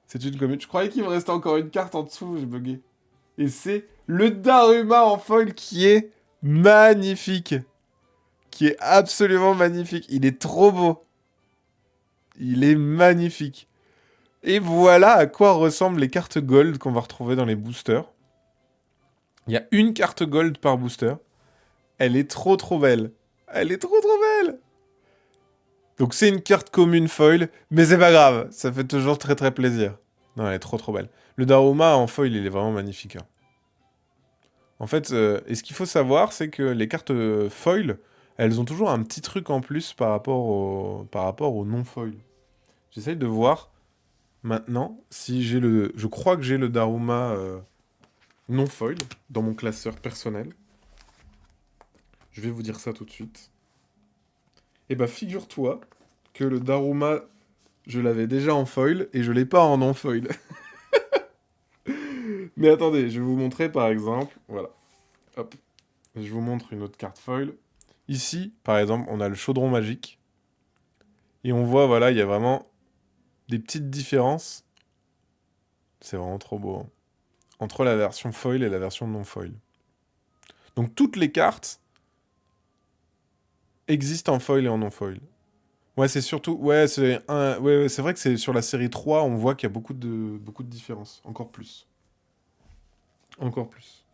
C'est une commune. Je croyais qu'il me restait encore une carte en dessous, j'ai bugué. Et c'est le Daruma en foil qui est magnifique. Qui est absolument magnifique. Il est trop beau. Il est magnifique. Et voilà à quoi ressemblent les cartes gold qu'on va retrouver dans les boosters. Il y a une carte gold par booster. Elle est trop belle. Elle est trop belle. Donc c'est une carte commune foil, mais c'est pas grave. Ça fait toujours très plaisir. Non, elle est trop belle. Le Daruma en foil, il est vraiment magnifique. Hein. En fait, et ce qu'il faut savoir, c'est que les cartes foil, elles ont toujours un petit truc en plus par rapport au non-foil. J'essaye de voir maintenant si j'ai le... Je crois que j'ai le Daruma non-foil dans mon classeur personnel. Je vais vous dire ça tout de suite. Eh bah, figure-toi que le Daruma, je l'avais déjà en foil et je l'ai pas en non-foil. Mais attendez, je vais vous montrer par exemple. Voilà. Hop. Je vous montre une autre carte foil. Ici, par exemple, on a le chaudron magique. Et on voit, voilà, il y a vraiment des petites différences. C'est vraiment trop beau, hein. Entre la version foil et la version non foil. Donc toutes les cartes existent en foil et en non foil. Ouais, c'est surtout. Ouais, ouais, c'est vrai que c'est sur la série 3, on voit qu'il y a beaucoup de différences. Encore plus. Encore plus.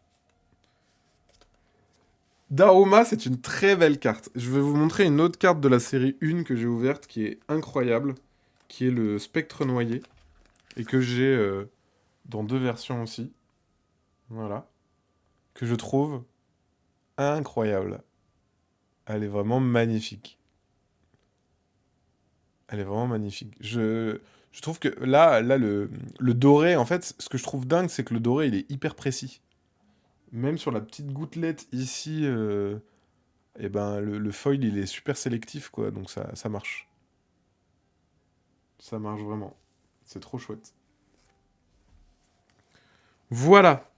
Daruma, c'est une très belle carte. Je vais vous montrer une autre carte de la série 1 que j'ai ouverte qui est incroyable, qui est le Spectre Noyé, et que j'ai dans 2 versions aussi. Voilà. Que je trouve incroyable. Elle est vraiment magnifique. Elle est vraiment magnifique. Je trouve que là le doré, en fait, ce que je trouve dingue, c'est que le doré, il est hyper précis. Même sur la petite gouttelette ici, et ben, le foil, il est super sélectif, quoi. Donc ça marche. Ça marche vraiment. C'est trop chouette. Voilà.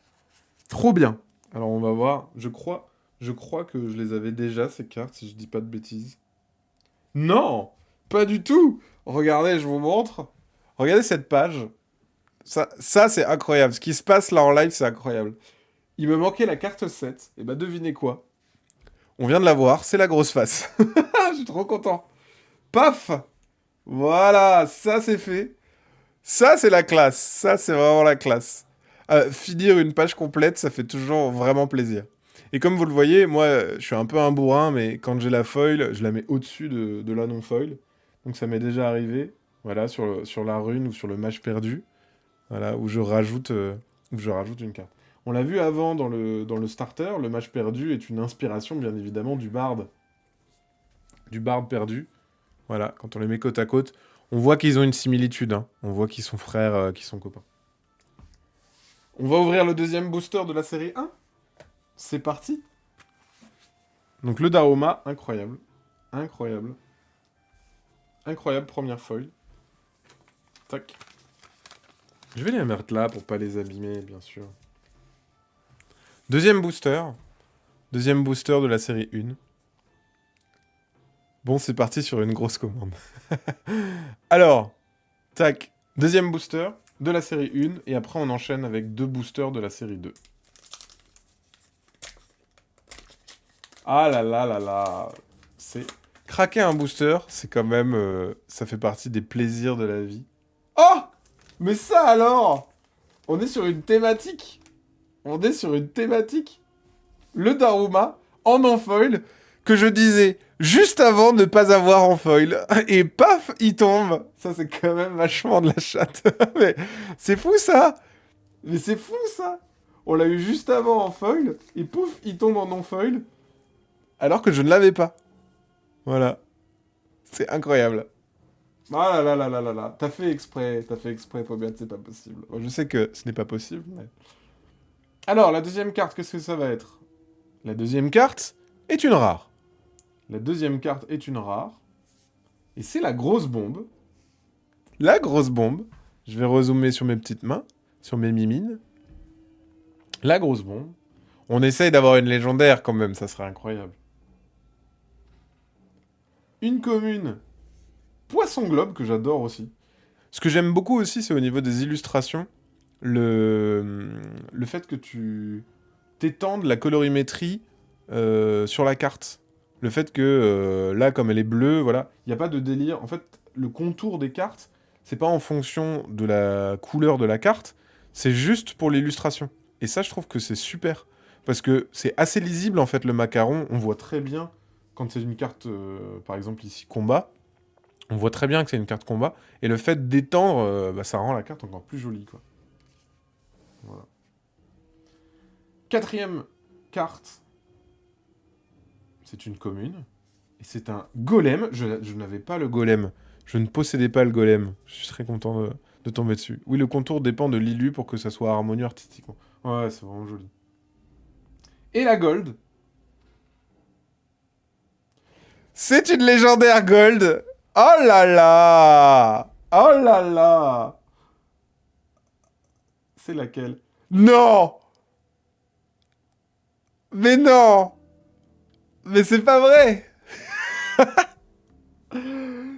Trop bien. Alors, on va voir. Je crois que je les avais déjà, ces cartes, si je dis pas de bêtises. Non! Pas du tout! Regardez, je vous montre. Regardez cette page. Ça c'est incroyable. Ce qui se passe là en live, c'est incroyable. Il me manquait la carte 7. Et bah, devinez quoi? On vient de la voir, c'est la grosse face. Je suis trop content. Paf! Voilà, ça c'est fait. Ça c'est la classe. Ça c'est vraiment la classe. Finir une page complète, ça fait toujours vraiment plaisir. Et comme vous le voyez, moi, je suis un peu un bourrin, mais quand j'ai la foil, je la mets au-dessus de la non-foil. Donc ça m'est déjà arrivé, voilà, sur la rune ou sur le match perdu, voilà, où je rajoute une carte. On l'a vu avant dans le starter, le match perdu est une inspiration, bien évidemment, du barde perdu. Voilà, quand on les met côte à côte, on voit qu'ils ont une similitude, hein. On voit qu'ils sont frères, qu'ils sont copains. On va ouvrir le deuxième booster de la série 1. C'est parti. Donc le Daruma, incroyable. Incroyable. Incroyable première foil. Tac. Je vais les mettre là pour pas les abîmer, bien sûr. Deuxième booster. Deuxième booster de la série 1. Bon, c'est parti sur une grosse commande. Alors, tac. Deuxième booster de la série 1. Et après, on enchaîne avec 2 boosters de la série 2. Ah là là là là. C'est... Craquer un booster, c'est quand même... ça fait partie des plaisirs de la vie. Oh! Mais ça alors! On est sur une thématique. On est sur une thématique. Le Daruma, en non-foil, que je disais juste avant de ne pas avoir en foil. Et paf, il tombe. Ça, c'est quand même vachement de la chatte. Mais c'est fou, ça. Mais c'est fou, ça. On l'a eu juste avant en foil, et pouf, il tombe en non-foil, alors que je ne l'avais pas. Voilà. C'est incroyable. Ah là là là là là là. T'as fait exprès, Pobiat, c'est pas possible. Bon, je sais que ce n'est pas possible, mais... Alors, la deuxième carte, qu'est-ce que ça va être? La deuxième carte est une rare. La deuxième carte est une rare. Et c'est la grosse bombe. La grosse bombe. Je vais rezoomer sur mes petites mains, sur mes mimines. La grosse bombe. On essaye d'avoir une légendaire quand même, ça serait incroyable. Une commune. Poisson globe, que j'adore aussi. Ce que j'aime beaucoup aussi, c'est au niveau des illustrations. Le fait que tu t'étendes la colorimétrie sur la carte. Le fait que là, comme elle est bleue, voilà, il n'y a pas de délire. En fait, le contour des cartes, c'est pas en fonction de la couleur de la carte, c'est juste pour l'illustration. Et ça, je trouve que c'est super. Parce que c'est assez lisible, en fait, le macaron. On voit très bien quand c'est une carte, par exemple ici, combat. On voit très bien que c'est une carte combat. Et le fait d'étendre, bah, ça rend la carte encore plus jolie, quoi. Voilà. Quatrième carte, c'est une commune. Et c'est un golem. Je n'avais pas le golem. Je ne possédais pas le golem. Je suis très content de tomber dessus. Oui, le contour dépend de l'illu pour que ça soit harmonieux artistiquement. Ouais, c'est vraiment joli. Et la gold. C'est une légendaire gold. Oh là là. Oh là là. C'est laquelle? Non. Mais non. Mais c'est pas vrai.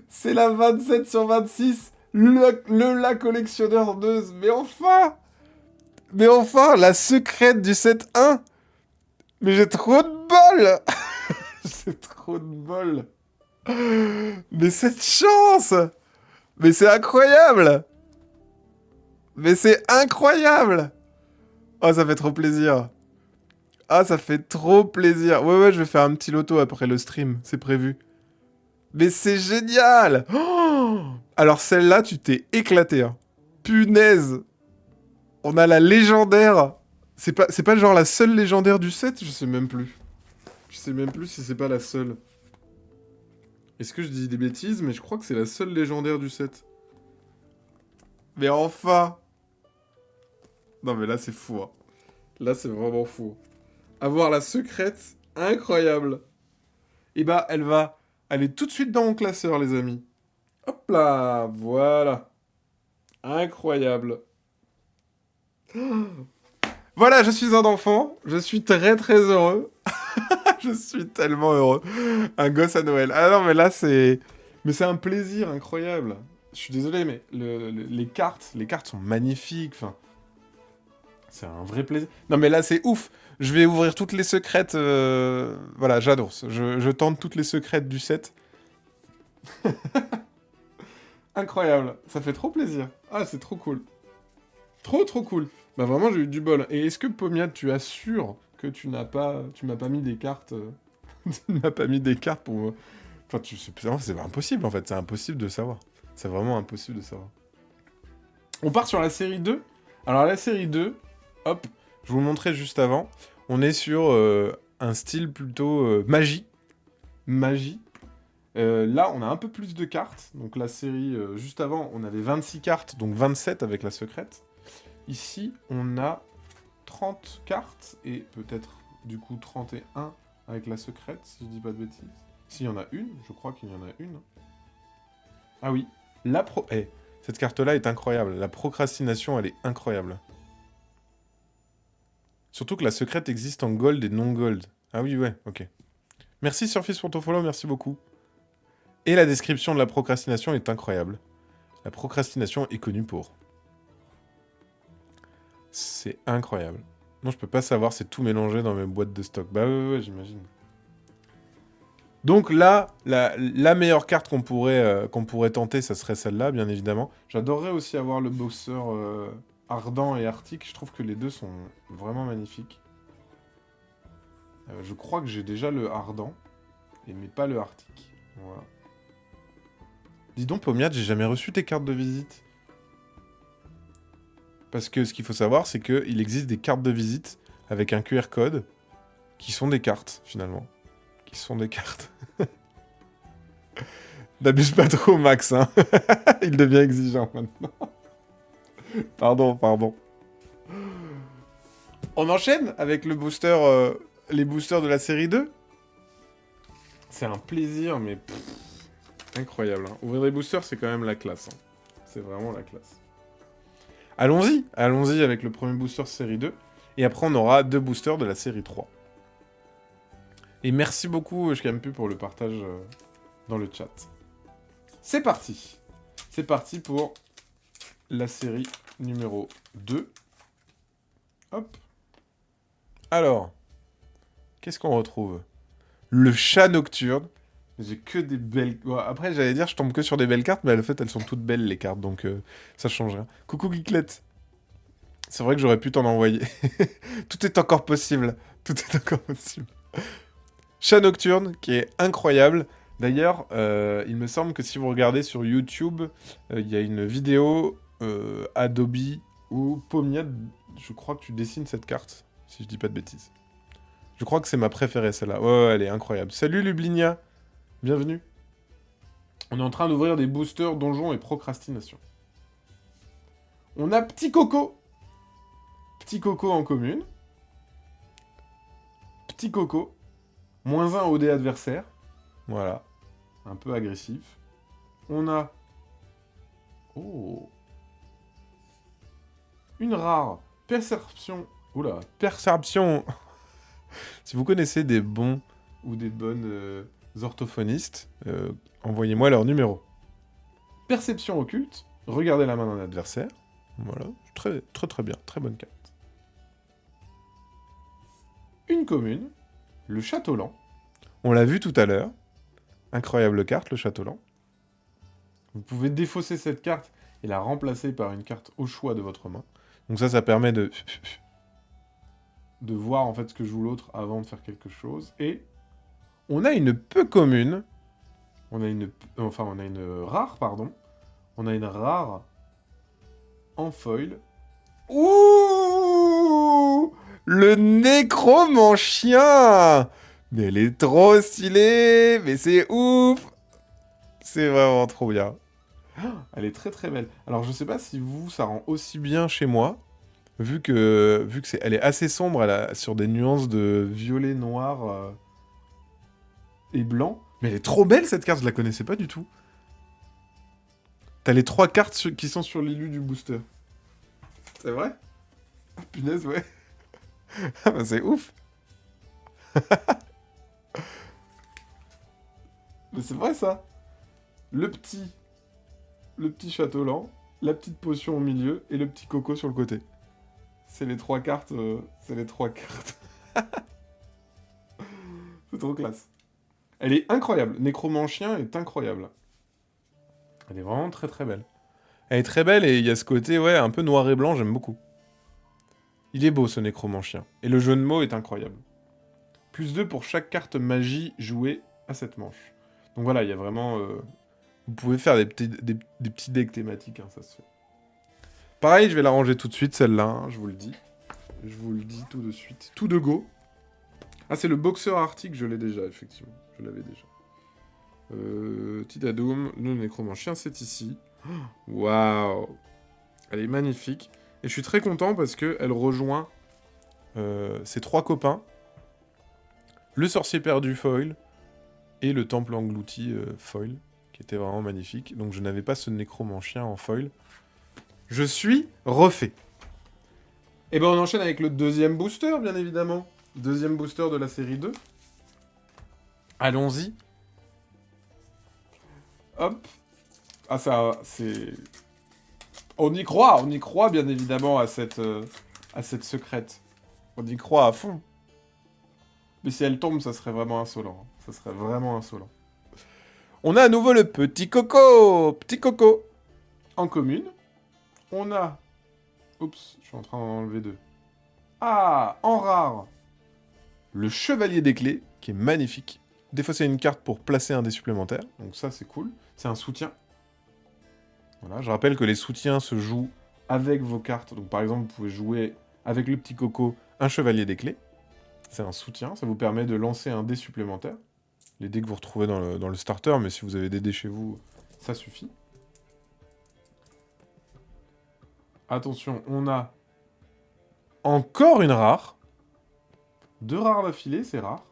C'est la 27 sur 26. La collectionneuse. Mais enfin. Mais enfin, la secrète du 7-1. Mais j'ai trop de bol. J'ai trop de bol. Mais cette chance. Mais c'est incroyable. Mais c'est incroyable. Oh, ça fait trop plaisir. Ah, ça fait trop plaisir. Ouais, je vais faire un petit loto après le stream. C'est prévu. Mais c'est génial. Oh, alors celle-là, tu t'es éclaté. Hein. Punaise. On a la légendaire. C'est pas genre la seule légendaire du set. Je sais même plus. Je sais même plus si c'est pas la seule. Est-ce que je dis des bêtises? Mais je crois que c'est la seule légendaire du set. Mais enfin. Non mais là c'est fou. Hein. Là c'est vraiment fou. Avoir la secrète, incroyable. Et bah elle va aller tout de suite dans mon classeur les amis. Hop là, voilà. Incroyable. Voilà, je suis un enfant. Je suis très très heureux. Je suis tellement heureux. Un gosse à Noël. Ah non mais là c'est... Mais c'est un plaisir incroyable. Je suis désolé mais les cartes sont magnifiques. Enfin, c'est un vrai plaisir. Non mais là c'est ouf. Je vais ouvrir toutes les secrètes. Voilà, j'adore. Je tente toutes les secrètes du set. Incroyable. Ça fait trop plaisir. Ah, c'est trop cool. Trop trop cool. Bah vraiment j'ai eu du bol. Et est-ce que Pomiade, tu assures que tu m'as pas mis des cartes tu m'as pas mis des cartes pour... Enfin, c'est impossible en fait. C'est impossible de savoir. C'est vraiment impossible de savoir. On part sur la série 2. Alors la série 2, hop, je vous le montrais juste avant. On est sur un style plutôt magie. Magie. Là, on a un peu plus de cartes. Donc la série, juste avant, on avait 26 cartes, donc 27 avec la secrète. Ici, on a 30 cartes, et peut-être du coup 31 avec la secrète, si je dis pas de bêtises. S'il y en a une, je crois qu'il y en a une. Ah oui, cette carte-là est incroyable. La procrastination, elle est incroyable. Surtout que la secrète existe en gold et non gold. Ah oui, ouais, ok. Merci Surface pour ton follow, merci beaucoup. Et la description de la procrastination est incroyable. La procrastination est connue pour. C'est incroyable. Non, je peux pas savoir, c'est tout mélangé dans mes boîtes de stock. Bah ouais, j'imagine. Donc là, la meilleure carte qu'on pourrait tenter, ça serait celle-là, bien évidemment. J'adorerais aussi avoir le boxer ardent et arctique. Je trouve que les deux sont vraiment magnifiques. Je crois que j'ai déjà le ardent, mais pas le arctique. Voilà. Dis donc, Pomiade, j'ai jamais reçu tes cartes de visite. Parce que ce qu'il faut savoir, c'est qu'il existe des cartes de visite avec un QR code qui sont des cartes, finalement. Qui sont des cartes. N'abuse pas trop, Max, hein. Il devient exigeant, maintenant. Pardon. On enchaîne avec le booster, les boosters de la série 2. C'est un plaisir, mais... incroyable. Hein. Ouvrir des boosters, c'est quand même la classe. Hein. C'est vraiment la classe. Allons-y avec le premier booster série 2. Et après, on aura 2 boosters de la série 3. Et merci beaucoup, Shkampu, pour le partage dans le chat. C'est parti. C'est parti pour la série numéro 2. Hop. Alors, qu'est-ce qu'on retrouve? Le chat nocturne. J'ai que des belles... Bon, après, j'allais dire, je tombe que sur des belles cartes, mais en fait, elles sont toutes belles, les cartes, donc ça change rien. Coucou, Geeklette. C'est vrai que j'aurais pu t'en envoyer. Tout est encore possible. Tout est encore possible. Chat nocturne, qui est incroyable. D'ailleurs, il me semble que si vous regardez sur YouTube, il y a une vidéo Adobe où Pomiade, je crois que tu dessines cette carte, si je dis pas de bêtises. Je crois que c'est ma préférée, celle-là. Ouais, elle est incroyable. Salut Lublinia, bienvenue. On est en train d'ouvrir des boosters donjons et procrastination. On a Petit Coco. Petit Coco en commune. Petit Coco. -1 au dé adversaire. Voilà. Un peu agressif. On a... Oh. Une rare perception... Oula, perception. Si vous connaissez des bons ou des bonnes orthophonistes, envoyez-moi leur numéro. Perception occulte. Regardez la main d'un adversaire. Voilà. Très, très, très bien. Très bonne carte. Une commune. Le Château-Lent. On l'a vu tout à l'heure. Incroyable carte, le Château-Lent. Vous pouvez défausser cette carte et la remplacer par une carte au choix de votre main. Donc ça permet de voir en fait ce que joue l'autre avant de faire quelque chose. Et on a une peu commune. On a une rare, pardon. On a une rare en foil. Ouh, le nécromancien. Mais elle est trop stylée. Mais c'est ouf. C'est vraiment trop bien. Elle est très très belle. Alors je sais pas si vous, ça rend aussi bien chez moi. Vu que elle est assez sombre, elle a sur des nuances de violet, noir et blanc. Mais elle est trop belle cette carte, je la connaissais pas du tout. T'as les 3 cartes qui sont sur l'élu du booster. C'est vrai? Ah, punaise, ouais. Ah bah c'est ouf. Mais c'est vrai ça. Le petit Château-Lent, la petite potion au milieu et le petit coco sur le côté. C'est les 3 cartes. C'est les 3 cartes. C'est trop classe. Elle est incroyable. Nécromancien est incroyable. Elle est vraiment très très belle. Elle est très belle et il y a ce côté, ouais, un peu noir et blanc, j'aime beaucoup. Il est beau ce nécromancien. Et le jeu de mots est incroyable. +2 pour chaque carte magie jouée à cette manche. Donc voilà, il y a vraiment... vous pouvez faire des petits decks thématiques, hein, ça se fait. Pareil, je vais la ranger tout de suite, celle-là, hein, je vous le dis. Je vous le dis tout de suite. Tout de go. Ah, c'est le boxeur arctique, je l'ai déjà, effectivement. Je l'avais déjà. Tidadoum, le nécromancien, c'est ici. Waouh. Elle est magnifique. Et je suis très content parce qu'elle rejoint ses 3 copains. Le sorcier perdu foil et le temple englouti foil, qui était vraiment magnifique. Donc je n'avais pas ce nécromancien en foil. Je suis refait. Et ben on enchaîne avec le deuxième booster, bien évidemment. Deuxième booster de la série 2. Allons-y. Hop. Ah ça, c'est... On y croit bien évidemment à cette secrète. On y croit à fond. Mais si elle tombe, ça serait vraiment insolent. Ça serait vraiment insolent. On a à nouveau le petit coco. Petit coco. En commune. On a... Oups, je suis en train d'en enlever 2. Ah, en rare. Le chevalier des clés, qui est magnifique. Défausser une carte pour placer un dé supplémentaire. Donc ça, c'est cool. C'est un soutien. Voilà, je rappelle que les soutiens se jouent avec vos cartes. Donc par exemple, vous pouvez jouer avec le petit coco un chevalier des clés. C'est un soutien, ça vous permet de lancer un dé supplémentaire. Les dés que vous retrouvez dans le starter, mais si vous avez des dés chez vous, ça suffit. Attention, on a encore une rare. 2 rares d'affilée, c'est rare.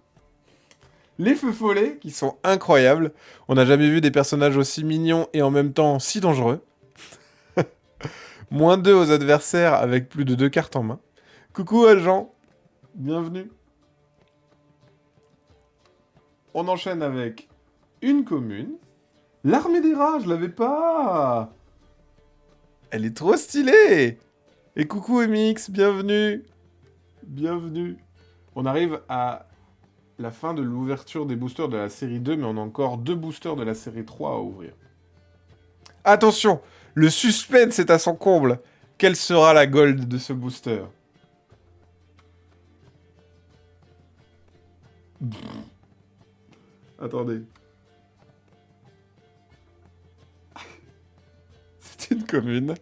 Les feux follets, qui sont incroyables. On n'a jamais vu des personnages aussi mignons et en même temps si dangereux. -2 aux adversaires avec plus de 2 cartes en main. Coucou agent, bienvenue. On enchaîne avec une commune. L'armée des rats, je l'avais pas. Elle est trop stylée. Et coucou MX, bienvenue. Bienvenue. On arrive à la fin de l'ouverture des boosters de la série 2, mais on a encore 2 boosters de la série 3 à ouvrir. Attention, le suspense est à son comble. Quelle sera la gold de ce booster? Attendez. C'est une commune.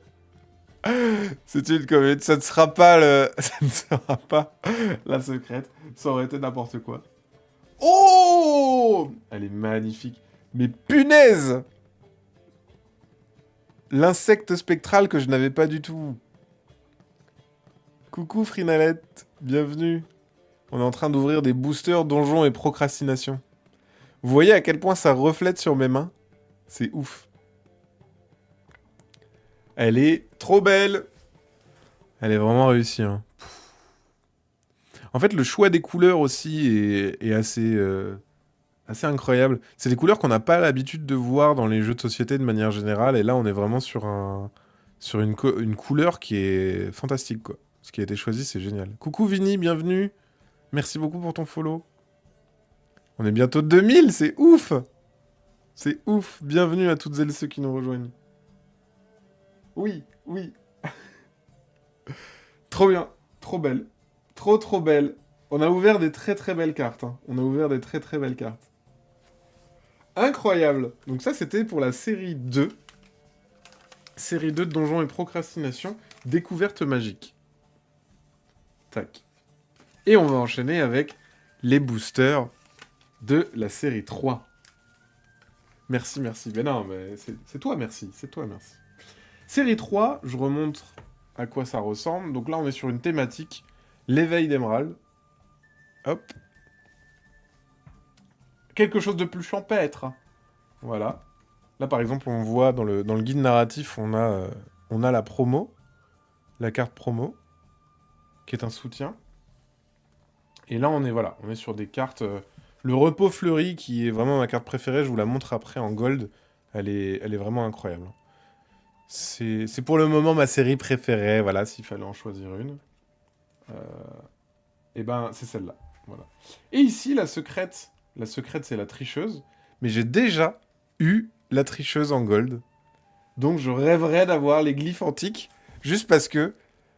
C'est une commune. Ça ne sera pas le... Ça ne sera pas la secrète. Ça aurait été n'importe quoi. Oh! Elle est magnifique. Mais punaise! L'insecte spectral que je n'avais pas du tout. Coucou Frinalette, bienvenue. On est en train d'ouvrir des boosters donjons et procrastination. Vous voyez à quel point ça reflète sur mes mains? C'est ouf. Elle est trop belle. Elle est vraiment réussie, hein. En fait, le choix des couleurs aussi est assez incroyable. C'est des couleurs qu'on n'a pas l'habitude de voir dans les jeux de société de manière générale. Et là, on est vraiment sur une couleur qui est fantastique, quoi. Ce qui a été choisi, c'est génial. Coucou Vini, bienvenue. Merci beaucoup pour ton follow. On est bientôt 2000, c'est ouf. C'est ouf. Bienvenue à toutes et ceux qui nous rejoignent. Oui, oui. Trop bien. Trop belle. Trop belle. On a ouvert des très très belles cartes, hein. On a ouvert des très très belles cartes. Incroyable. Donc ça, c'était pour la série 2. Série 2 de Donjons et Procrastination. Découverte magique. Tac. Et on va enchaîner avec les boosters de la série 3. Merci, merci. Mais non, mais c'est toi, merci. C'est toi, merci. Série 3, je remontre à quoi ça ressemble. Donc là, on est sur une thématique, l'éveil d'émeraude. Hop. Quelque chose de plus champêtre. Voilà. Là, par exemple, on voit dans le guide narratif, on a la promo, la carte promo, qui est un soutien. Et là, on est sur des cartes... le repos fleuri, qui est vraiment ma carte préférée, je vous la montre après en gold. Elle est vraiment incroyable. C'est pour le moment ma série préférée, voilà, s'il fallait en choisir une. Et ben, c'est celle-là. Voilà. Et ici, la secrète, c'est la tricheuse. Mais j'ai déjà eu la tricheuse en gold. Donc, je rêverais d'avoir les glyphes antiques, juste parce que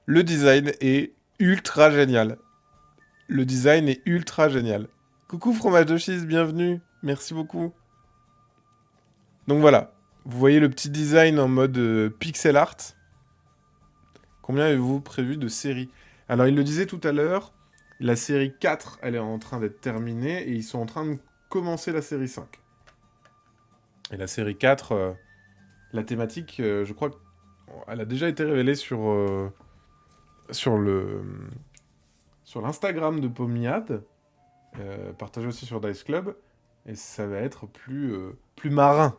le design est ultra génial. Le design est ultra génial. Coucou fromage de cheese, bienvenue. Merci beaucoup. Donc voilà. Vous voyez le petit design en mode pixel art. Combien avez-vous prévu de séries? Alors, il le disait tout à l'heure, la série 4, elle est en train d'être terminée, et ils sont en train de commencer la série 5. Et la série 4, la thématique, je crois qu'elle a déjà été révélée sur l'Instagram de Pomiade, partagé aussi sur Dice Club, et ça va être plus marin.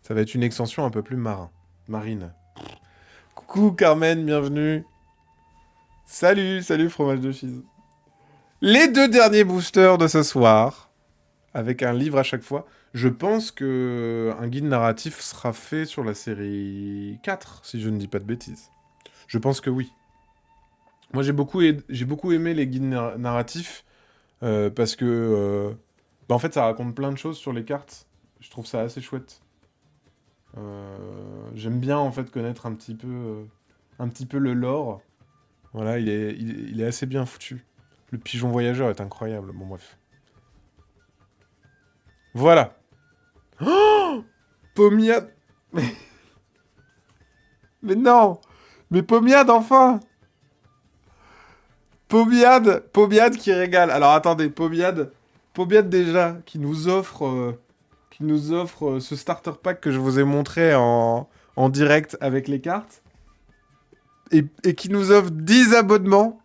Ça va être une extension un peu plus marine. Coucou Carmen, bienvenue. Salut fromage de cheese. Les 2 derniers boosters de ce soir, avec un livre à chaque fois. Je pense que un guide narratif sera fait sur la série 4, si je ne dis pas de bêtises. Je pense que oui. Moi, j'ai beaucoup aimé les guides narratifs, parce que, en fait, ça raconte plein de choses sur les cartes. Je trouve ça assez chouette. J'aime bien, en fait, connaître un petit peu le lore. Voilà, il est assez bien foutu. Le pigeon voyageur est incroyable. Bon, bref. Voilà. Oh, Pomiade. Mais non. Mais Pomiade, enfin. Pomiade qui régale. Alors, attendez, Pomiade déjà, qui nous offre ce starter pack que je vous ai montré en direct avec les cartes. Et qui nous offre 10 abonnements.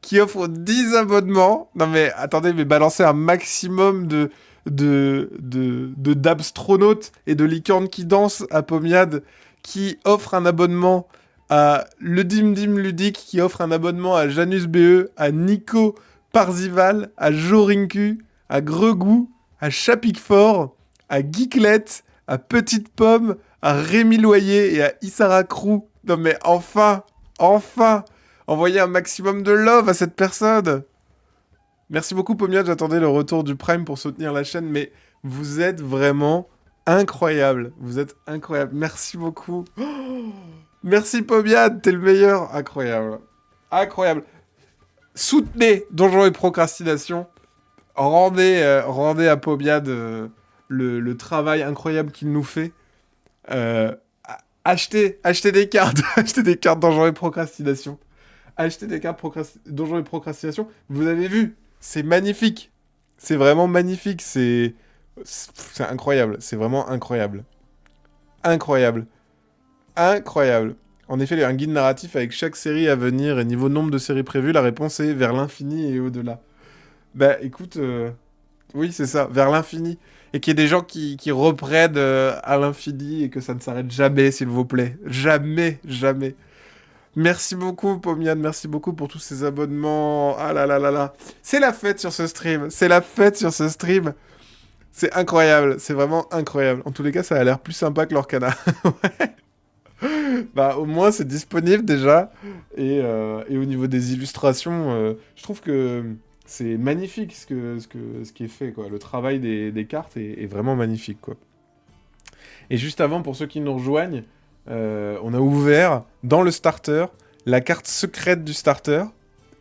Qui offre 10 abonnements. Non mais attendez, mais balancer un maximum d'abstronautes et de licornes qui dansent à Pomiade, qui offre un abonnement à Le Dim Dim Ludique, qui offre un abonnement à Janus BE, à Nico Parzival, à Jorinku, à Gregou, à Chapicfort, à Geeklet, à Petite Pomme, à Rémi Loyer et à Issara Crou. Non mais enfin, envoyez un maximum de love à cette personne. Merci beaucoup Pomiade, j'attendais le retour du Prime pour soutenir la chaîne, mais vous êtes vraiment incroyable. Vous êtes incroyable. Merci beaucoup. Oh, merci Pomiade, t'es le meilleur. Incroyable. Incroyable. Soutenez Donjons et Procrastination. Rendez à Pomiade le travail incroyable qu'il nous fait. Achetez des cartes. Achetez des cartes Donjons et Procrastination. Achetez des cartes Donjons et Procrastination. Vous avez vu, c'est magnifique. C'est vraiment magnifique. C'est incroyable. C'est vraiment incroyable. Incroyable. Incroyable. En effet, un guide narratif avec chaque série à venir et niveau nombre de séries prévues, la réponse est vers l'infini et au-delà. Bah écoute, Oui, c'est ça, vers l'infini. Et qu'il y ait des gens qui reprennent à l'infini et que ça ne s'arrête jamais, s'il vous plaît. Jamais, jamais. Merci beaucoup, Pomian, merci beaucoup pour tous ces abonnements. Ah là là là là. C'est la fête sur ce stream. C'est la fête sur ce stream. C'est incroyable. C'est vraiment incroyable. En tous les cas, ça a l'air plus sympa que l'Orcana. Bah, au moins, c'est disponible déjà. Et au niveau des illustrations, je trouve que c'est magnifique ce qui est fait, quoi. Le travail des cartes est vraiment magnifique, quoi. Et juste avant, pour ceux qui nous rejoignent, on a ouvert dans le starter la carte secrète du starter.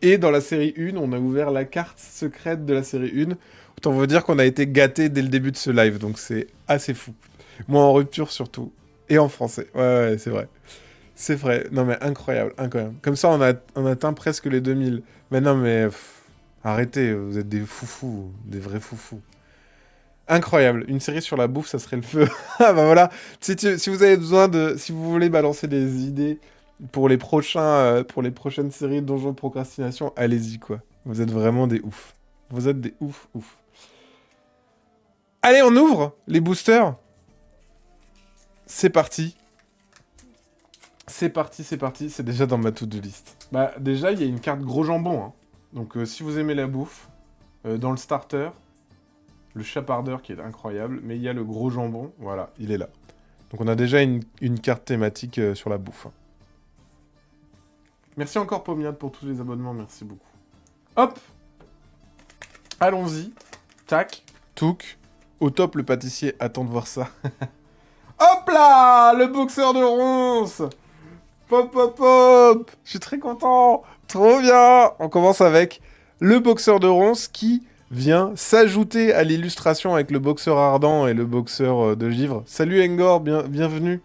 Et dans la série 1, on a ouvert la carte secrète de la série 1. Autant vous dire qu'on a été gâtés dès le début de ce live. Donc c'est assez fou. Moi en rupture surtout. Et en français. Ouais, c'est vrai. C'est vrai. Non mais incroyable, incroyable. Comme ça, on atteint presque les 2000. Mais non mais... arrêtez, vous êtes des foufous. Des vrais foufous. Incroyable, une série sur la bouffe, ça serait le feu. Ah bah voilà, si vous avez besoin de... Si vous voulez balancer des idées pour les prochaines séries de Donjons de Procrastination, allez-y quoi. Vous êtes vraiment des oufs. Vous êtes des ouf. Allez, on ouvre les boosters. C'est parti. C'est parti. C'est déjà dans ma to-do list. Bah déjà, il y a une carte gros jambon. Hein. Donc si vous aimez la bouffe, dans le starter... Le chapardeur qui est incroyable, mais il y a le gros jambon, voilà, il est là. Donc on a déjà une carte thématique sur la bouffe. Merci encore Pomiade pour tous les abonnements, merci beaucoup. Hop. Allons-y. Tac. Touk. Au top, le pâtissier attend de voir ça. Hop là. Le boxeur de ronces. Pop. Je suis très content. Trop bien. On commence avec le boxeur de ronces qui... vient s'ajouter à l'illustration avec le boxeur ardent et le boxeur de givre. Salut Engor, bienvenue.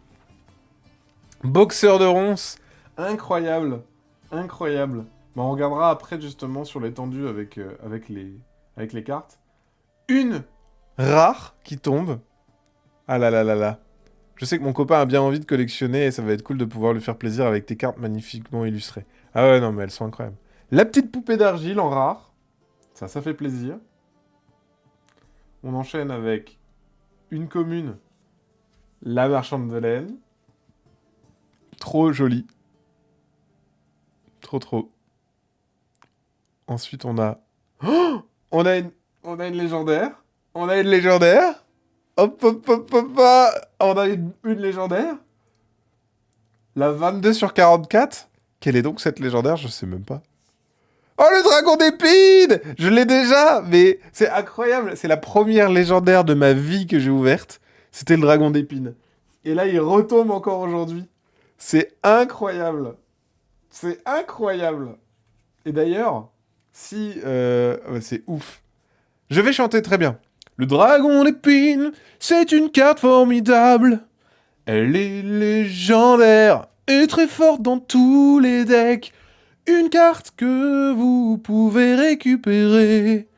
Boxeur de ronces, incroyable. Bon, on regardera après justement sur l'étendue avec les cartes. Une rare qui tombe. Ah là là là là. Je sais que mon copain a bien envie de collectionner et ça va être cool de pouvoir lui faire plaisir avec tes cartes magnifiquement illustrées. Ah ouais, non mais elles sont incroyables. La petite poupée d'argile en rare. Ça fait plaisir. On enchaîne avec une commune, la marchande de laine. Trop jolie. Trop. Ensuite, on a... Oh, on a une légendaire. On a une légendaire. Hop. On a une légendaire. La 22 sur 44. Quelle est donc cette légendaire? Je sais même pas. Oh, le dragon d'épine! Je l'ai déjà, mais c'est incroyable. C'est la première légendaire de ma vie que j'ai ouverte. C'était le dragon d'épine. Et là, il retombe encore aujourd'hui. C'est incroyable. Et d'ailleurs, c'est ouf. Je vais chanter très bien. Le dragon d'épine, c'est une carte formidable. Elle est légendaire et très forte dans tous les decks. Une carte que vous pouvez récupérer,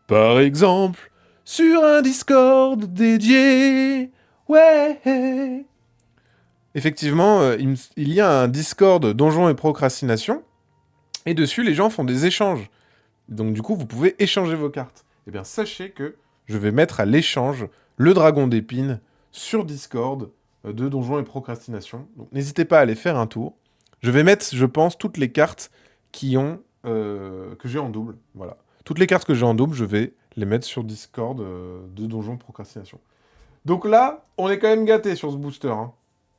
par exemple, sur un Discord dédié. Ouais. Effectivement, il y a un Discord Donjons et Procrastination, et dessus, les gens font des échanges. Donc du coup, vous pouvez échanger vos cartes. Eh bien, sachez que je vais mettre à l'échange le dragon d'épine sur Discord de Donjons et Procrastination. Donc n'hésitez pas à aller faire un tour. Je vais mettre, je pense, toutes les cartes que j'ai en double. Voilà. Toutes les cartes que j'ai en double, je vais les mettre sur Discord de Donjons Procrastination. Donc là, on est quand même gâtés sur ce booster. Hein.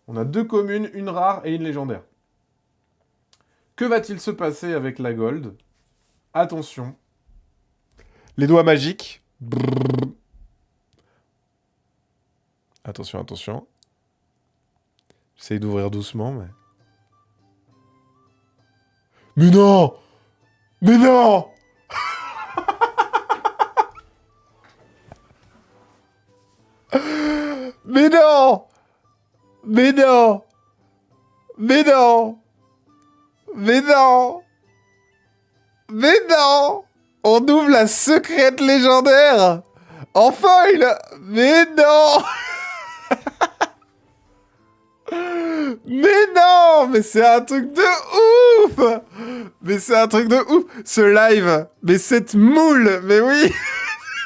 On a 2 communes, une rare et une légendaire. Que va-t-il se passer avec la gold? Attention. Les doigts magiques. Brrr. Attention. J'essaye d'ouvrir doucement, mais... Mais non! Mais non! Mais non! Mais non! Mais non! Mais non! Mais non! On ouvre la secrète légendaire! En foil! Mais non! Mais non! Mais c'est un truc de ouf! Mais c'est un truc de ouf! Ce live! Mais cette moule! Mais oui!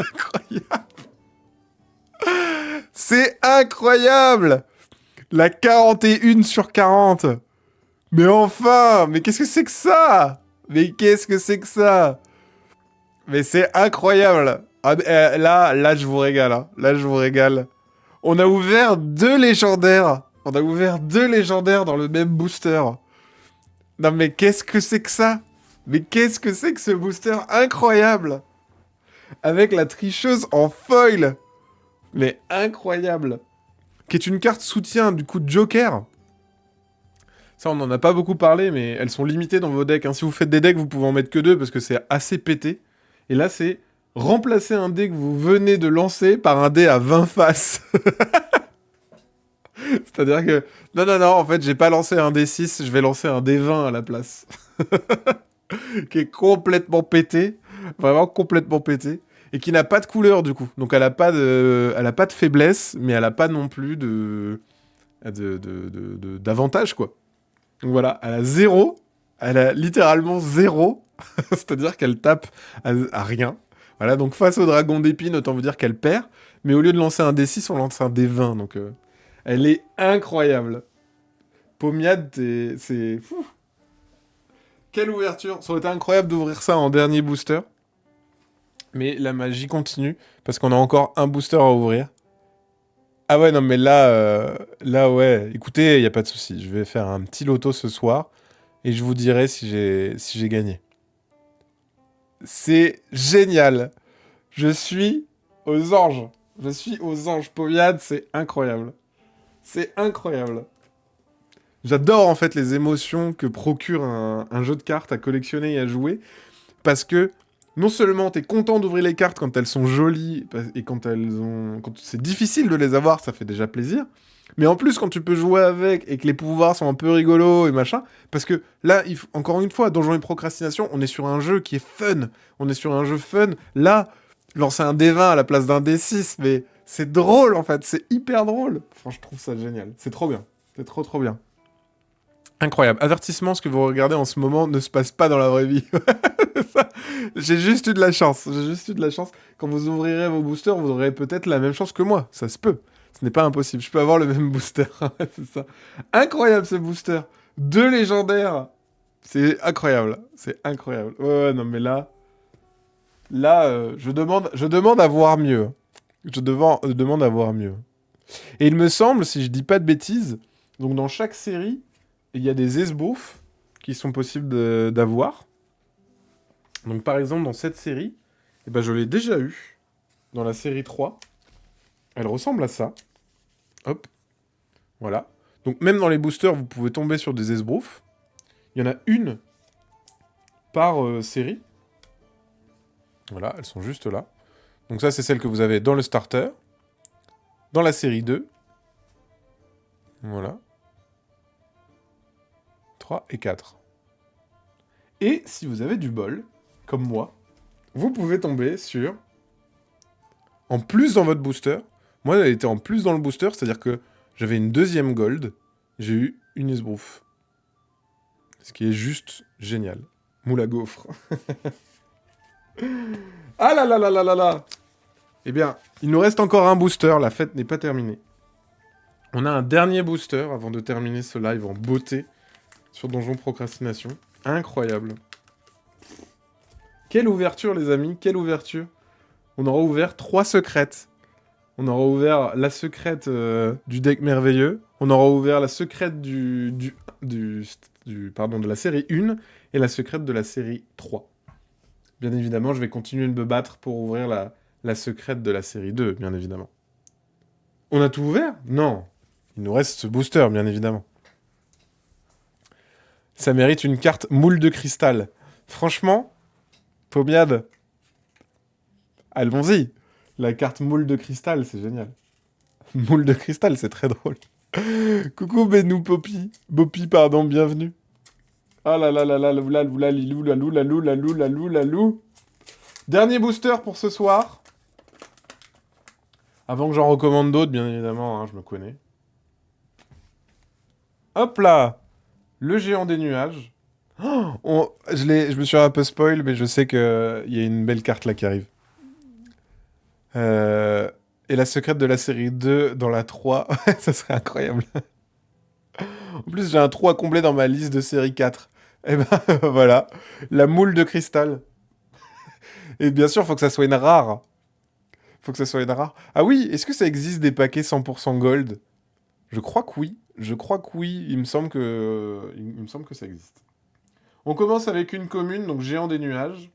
Incroyable. C'est incroyable. La 41 sur 40. Mais enfin, mais qu'est-ce que c'est que ça? Mais qu'est-ce que c'est que ça? Mais c'est incroyable. Ah, là, je vous régale. Hein. Là, je vous régale. On a ouvert 2 légendaires. On a ouvert 2 légendaires dans le même booster. Non, mais qu'est-ce que c'est que ça? Mais qu'est-ce que c'est que ce booster incroyable? Avec la tricheuse en foil. Mais incroyable. Qui est une carte soutien, du coup, de Joker. Ça, on n'en a pas beaucoup parlé, mais elles sont limitées dans vos decks. Hein. Si vous faites des decks, vous pouvez en mettre que 2 parce que c'est assez pété. Et là, c'est remplacer un dé que vous venez de lancer par un dé à 20 faces. C'est-à-dire que... Non, en fait, j'ai pas lancé un D6, je vais lancer un D20 à la place. Qui est complètement pété. Vraiment complètement pété. Et qui n'a pas de couleur, du coup. Donc, elle a pas de faiblesse, mais elle a pas non plus d'avantage, quoi. Donc voilà, elle a 0. Elle a littéralement 0. C'est-à-dire qu'elle tape à rien. Voilà, donc face au dragon d'épine, autant vous dire qu'elle perd. Mais au lieu de lancer un D6, on lance un D20. Donc elle est incroyable. Pommiade, c'est fou. Quelle ouverture. Ça aurait été incroyable d'ouvrir ça en dernier booster. Mais la magie continue. Parce qu'on a encore un booster à ouvrir. Ah ouais, non, mais là ouais. Écoutez, il n'y a pas de souci. Je vais faire un petit loto ce soir. Et je vous dirai si j'ai gagné. C'est génial. Je suis aux anges. Je suis aux anges. Pommiade, c'est incroyable. C'est incroyable. J'adore en fait les émotions que procure un jeu de cartes à collectionner et à jouer. Parce que non seulement t'es content d'ouvrir les cartes quand elles sont jolies et quand c'est difficile de les avoir, ça fait déjà plaisir. Mais en plus, quand tu peux jouer avec et que les pouvoirs sont un peu rigolos et machin, parce que là, encore une fois, Donjons et Procrastination, on est sur un jeu qui est fun. On est sur un jeu fun. Là, lancer un D20 à la place d'un D6, mais c'est drôle en fait, c'est hyper drôle. Franchement, je trouve ça génial. C'est trop bien. C'est trop trop bien. Incroyable. Avertissement, ce que vous regardez en ce moment ne se passe pas dans la vraie vie. J'ai juste eu de la chance. J'ai juste eu de la chance. Quand vous ouvrirez vos boosters, vous aurez peut-être la même chance que moi. Ça se peut. Ce n'est pas impossible. Je peux avoir le même booster. C'est ça. Incroyable ce booster. 2 légendaires. C'est incroyable. C'est incroyable. Ouais, non, mais là, je demande à voir mieux. Je demande à voir mieux. Et il me semble, si je dis pas de bêtises, donc dans chaque série, il y a des esbouffes qui sont possibles d'avoir. Donc par exemple, dans cette série, eh ben, je l'ai déjà eu. Dans la série 3. Elle ressemble à ça. Hop. Voilà. Donc même dans les boosters, vous pouvez tomber sur des esbroufs. Il y en a une par série. Voilà, elles sont juste là. Donc ça, c'est celle que vous avez dans le starter. Dans la série 2. Voilà. 3 et 4. Et si vous avez du bol, comme moi, vous pouvez tomber sur... En plus dans votre booster. Moi, elle était en plus dans le booster, c'est-à-dire que j'avais une deuxième gold. J'ai eu une esbrouf. Ce qui est juste génial. Moule à gaufre. Ah là là là là là là. Eh bien, il nous reste encore un booster. La fête n'est pas terminée. On a un dernier booster avant de terminer ce live en beauté sur Donjon Procrastination. Incroyable. Quelle ouverture, les amis. Quelle ouverture. On aura ouvert 3 secrètes. On aura ouvert la secrète du deck merveilleux. On aura ouvert la secrète de la série 1 et la secrète de la série 3. Bien évidemment, je vais continuer de me battre pour ouvrir la secrète de la série 2, bien évidemment. On a tout ouvert? Non. Il nous reste ce booster, bien évidemment. Ça mérite une carte moule de cristal. Franchement, Pommiade, allons-y. La carte moule de cristal, c'est génial. Moule de cristal, c'est très drôle. Coucou Benou Poppy. Boppy, pardon, bienvenue. Ah là là là là là là là lilou la lou la lou la lou la lou la lou. Dernier booster pour ce soir. Avant que j'en recommande d'autres, bien évidemment, hein, je me connais. Hop là. Le géant des nuages. Je me suis un peu spoil, mais je sais qu'il y a une belle carte là qui arrive. Euh, Et la secrète de la série 2 dans la 3. Ça serait incroyable. En plus, j'ai un trou à combler dans ma liste de série 4. Et ben voilà. La moule de cristal. Et bien sûr, faut que ça soit une rare. Faut que ça soit une rare. Ah oui, est-ce que ça existe des paquets 100% gold? Je crois que oui. Je crois que oui. Il me semble que ça existe. On commence avec une commune, donc géant des nuages.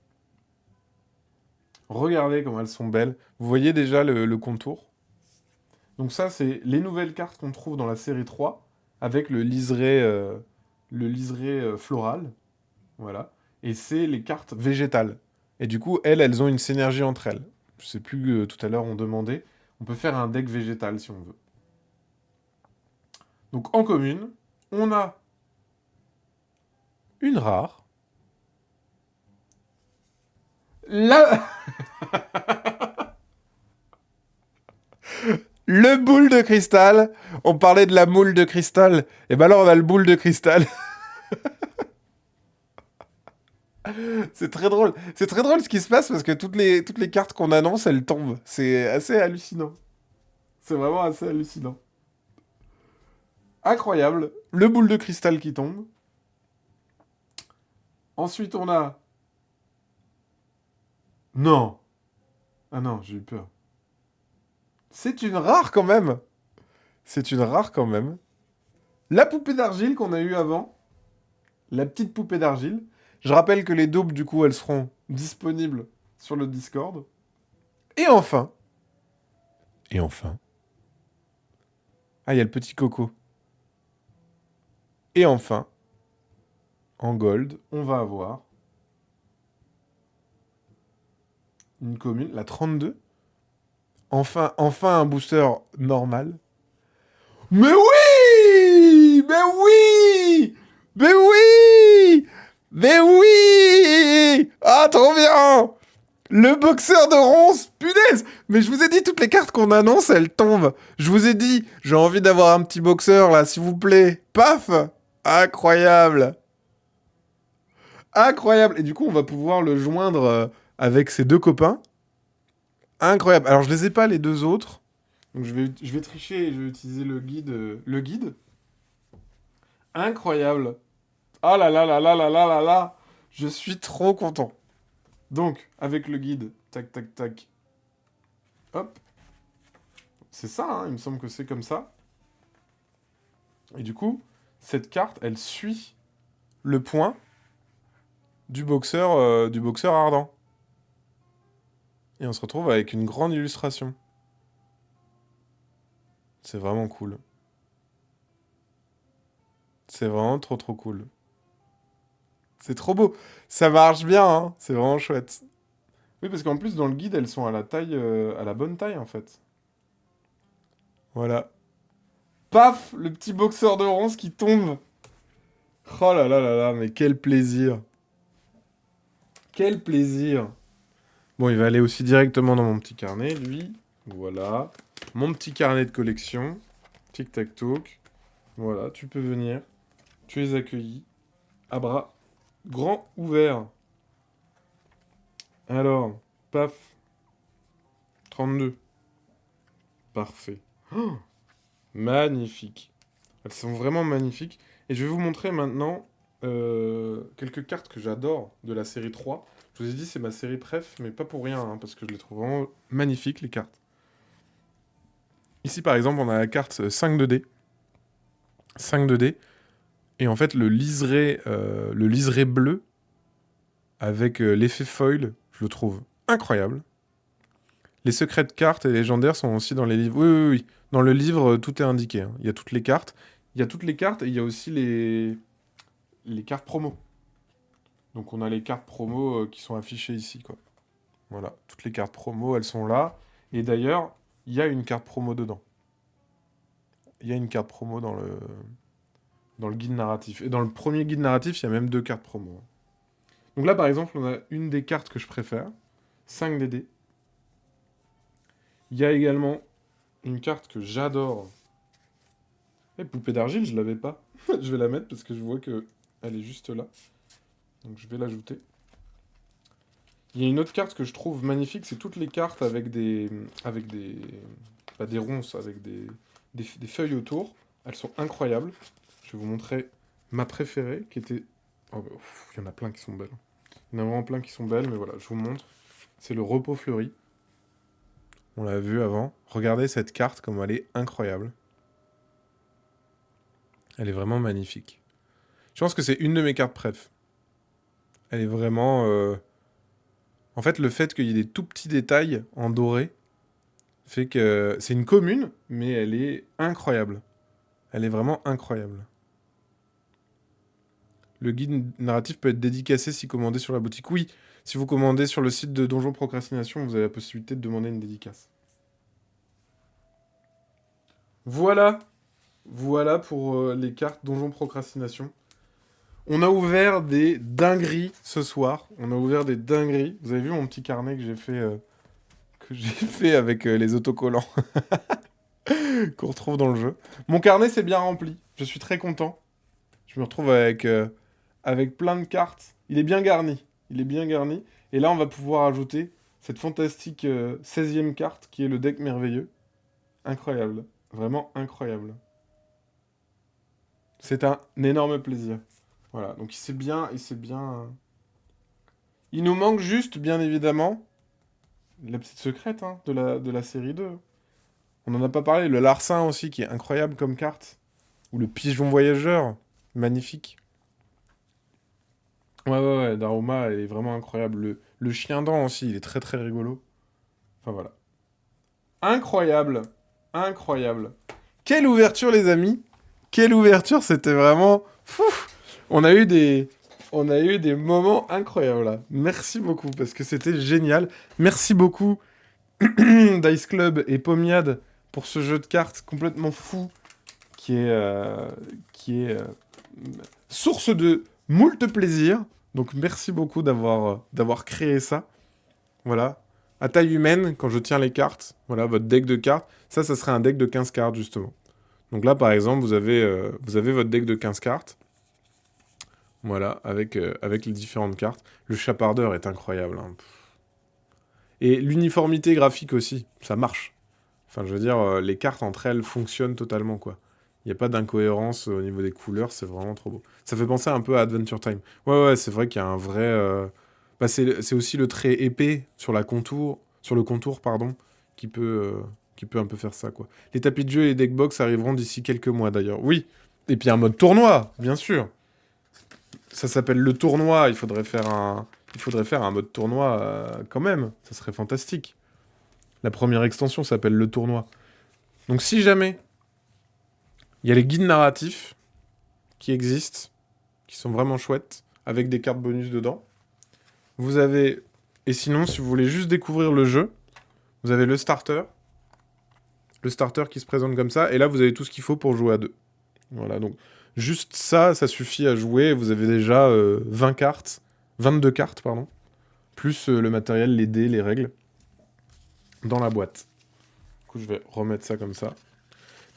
Regardez comme elles sont belles. Vous voyez déjà le contour. Donc ça, c'est les nouvelles cartes qu'on trouve dans la série 3 avec le liseré floral. Voilà. Et c'est les cartes végétales. Et du coup, elles ont une synergie entre elles. Je sais plus, tout à l'heure, on demandait. On peut faire un deck végétal si on veut. Donc en commune, on a une rare. La... Le boule de cristal. On parlait de la moule de cristal. Et ben là, on a le boule de cristal. C'est très drôle. C'est très drôle ce qui se passe parce que toutes les cartes qu'on annonce, elles tombent. C'est assez hallucinant. C'est vraiment assez hallucinant. Incroyable. Le boule de cristal qui tombe. Ensuite, on a... Non. Ah non, j'ai eu peur. C'est une rare quand même. C'est une rare quand même. La poupée d'argile qu'on a eue avant. La petite poupée d'argile. Je rappelle que les daubes, du coup, elles seront disponibles sur le Discord. Et enfin... Et enfin... Ah, il y a le petit coco. Et enfin, en gold, on va avoir une commune, la 32. Enfin un booster normal. Mais oui! Mais oui! Mais oui! Mais oui! Ah, trop bien! Le boxeur de Ronce, punaise! Mais je vous ai dit, toutes les cartes qu'on annonce, elles tombent. Je vous ai dit, j'ai envie d'avoir un petit boxeur là, s'il vous plaît. Paf! Incroyable! Incroyable! Et du coup, on va pouvoir le joindre avec ses deux copains. Incroyable. Alors, je les ai pas les deux autres. Donc, je vais tricher et je vais utiliser le guide. Le guide. Incroyable. Ah là là là là là là là là. Je suis trop content. Donc, avec le guide, tac tac tac. Hop. C'est ça, hein, il me semble que c'est comme ça. Et du coup, cette carte, elle suit le point du boxeur ardent. Et on se retrouve avec une grande illustration. C'est vraiment cool. C'est vraiment trop trop cool. C'est trop beau. Ça marche bien, hein. C'est vraiment chouette. Oui, parce qu'en plus, dans le guide, elles sont à la taille, à la bonne taille, en fait. Voilà. Paf! Le petit boxeur de Ronce qui tombe. Oh là là là là, mais quel plaisir. Quel plaisir. Bon, il va aller aussi directement dans mon petit carnet, lui. Voilà. Mon petit carnet de collection. Tic-tac-toc. Voilà, tu peux venir. Tu es accueilli. À bras grands ouverts. Alors, paf. 32. Parfait. Oh, magnifique. Elles sont vraiment magnifiques. Et je vais vous montrer maintenant quelques cartes que j'adore de la série 3. Je vous ai dit, c'est ma série préf, mais pas pour rien, hein, parce que je les trouve vraiment magnifiques, les cartes. Ici, par exemple, on a la carte 5 2D. 5 2D. Et en fait, le liseré bleu, avec l'effet foil, je le trouve incroyable. Les secrets de cartes et légendaires sont aussi dans les livres. Oui, oui, oui. Dans le livre, tout est indiqué, hein. Il y a toutes les cartes. Il y a toutes les cartes et il y a aussi les cartes promo. Donc on a les cartes promo qui sont affichées ici, quoi. Voilà, toutes les cartes promo, elles sont là. Et d'ailleurs, il y a une carte promo dedans. Il y a une carte promo dans le guide narratif. Et dans le premier guide narratif, il y a même deux cartes promo. Donc là, par exemple, on a une des cartes que je préfère. 5 DD. Il y a également une carte que j'adore. Et poupée d'argile, je l'avais pas. Je vais la mettre parce que je vois que elle est juste là. Donc je vais l'ajouter. Il y a une autre carte que je trouve magnifique, c'est toutes les cartes avec des ronces, avec des feuilles autour. Elles sont incroyables. Je vais vous montrer ma préférée, qui était... Oh, bah, il y en a plein qui sont belles. Il y en a vraiment plein qui sont belles, mais voilà, je vous montre. C'est le repos fleuri. On l'a vu avant. Regardez cette carte, comme elle est incroyable. Elle est vraiment magnifique. Je pense que c'est une de mes cartes préf. Elle est vraiment... En fait, le fait qu'il y ait des tout petits détails en doré fait que c'est une commune, mais elle est incroyable. Elle est vraiment incroyable. Le guide narratif peut être dédicacé si commandé sur la boutique. Oui, si vous commandez sur le site de Donjon Procrastination, vous avez la possibilité de demander une dédicace. Voilà. Voilà pour les cartes Donjon Procrastination. On a ouvert des dingueries ce soir. On a ouvert des dingueries. Vous avez vu mon petit carnet que j'ai fait avec les autocollants qu'on retrouve dans le jeu. Mon carnet s'est bien rempli. Je suis très content. Je me retrouve avec plein de cartes. Il est bien garni. Il est bien garni. Et là, on va pouvoir ajouter cette fantastique 16e carte qui est le deck merveilleux. Incroyable. Vraiment incroyable. C'est un énorme plaisir. Voilà, donc il s'est bien... Il nous manque juste, bien évidemment, la petite secrète hein, de la série 2. On n'en a pas parlé, le Larcin aussi, qui est incroyable comme carte. Ou le Pigeon Voyageur, magnifique. Ouais, Daruma, elle est vraiment incroyable. Le Chien Dent aussi, il est très très rigolo. Enfin voilà. Incroyable. Incroyable. Quelle ouverture, les amis. Quelle ouverture, c'était vraiment... Fou. On a eu des moments incroyables là. Merci beaucoup parce que c'était génial. Merci beaucoup Dice Club et Pomiade pour ce jeu de cartes complètement fou qui est source de moult plaisir. Donc merci beaucoup d'avoir créé ça. Voilà. À taille humaine, quand je tiens les cartes, voilà, votre deck de cartes, ça serait un deck de 15 cartes justement. Donc là, par exemple, vous avez votre deck de 15 cartes. Voilà, avec les différentes cartes. Le chapardeur est incroyable. Hein. Et l'uniformité graphique aussi, ça marche. Enfin, je veux dire, les cartes entre elles fonctionnent totalement, quoi. Il n'y a pas d'incohérence au niveau des couleurs, c'est vraiment trop beau. Ça fait penser un peu à Adventure Time. Ouais, c'est vrai qu'il y a un vrai... Bah, c'est aussi le trait épais sur le contour, pardon, qui peut un peu faire ça, quoi. Les tapis de jeu et les deckbox arriveront d'ici quelques mois, d'ailleurs. Oui, et puis un mode tournoi, bien sûr. Ça s'appelle le tournoi, il faudrait faire un mode tournoi quand même, ça serait fantastique. La première extension s'appelle le tournoi. Donc si jamais il y a les guides narratifs qui existent, qui sont vraiment chouettes, avec des cartes bonus dedans, vous avez... Et sinon, si vous voulez juste découvrir le jeu, vous avez le starter qui se présente comme ça, et là vous avez tout ce qu'il faut pour jouer à deux. Voilà, donc juste ça suffit à jouer. Vous avez déjà 22 cartes, pardon, plus le matériel, les dés, les règles, dans la boîte. Du coup, je vais remettre ça comme ça.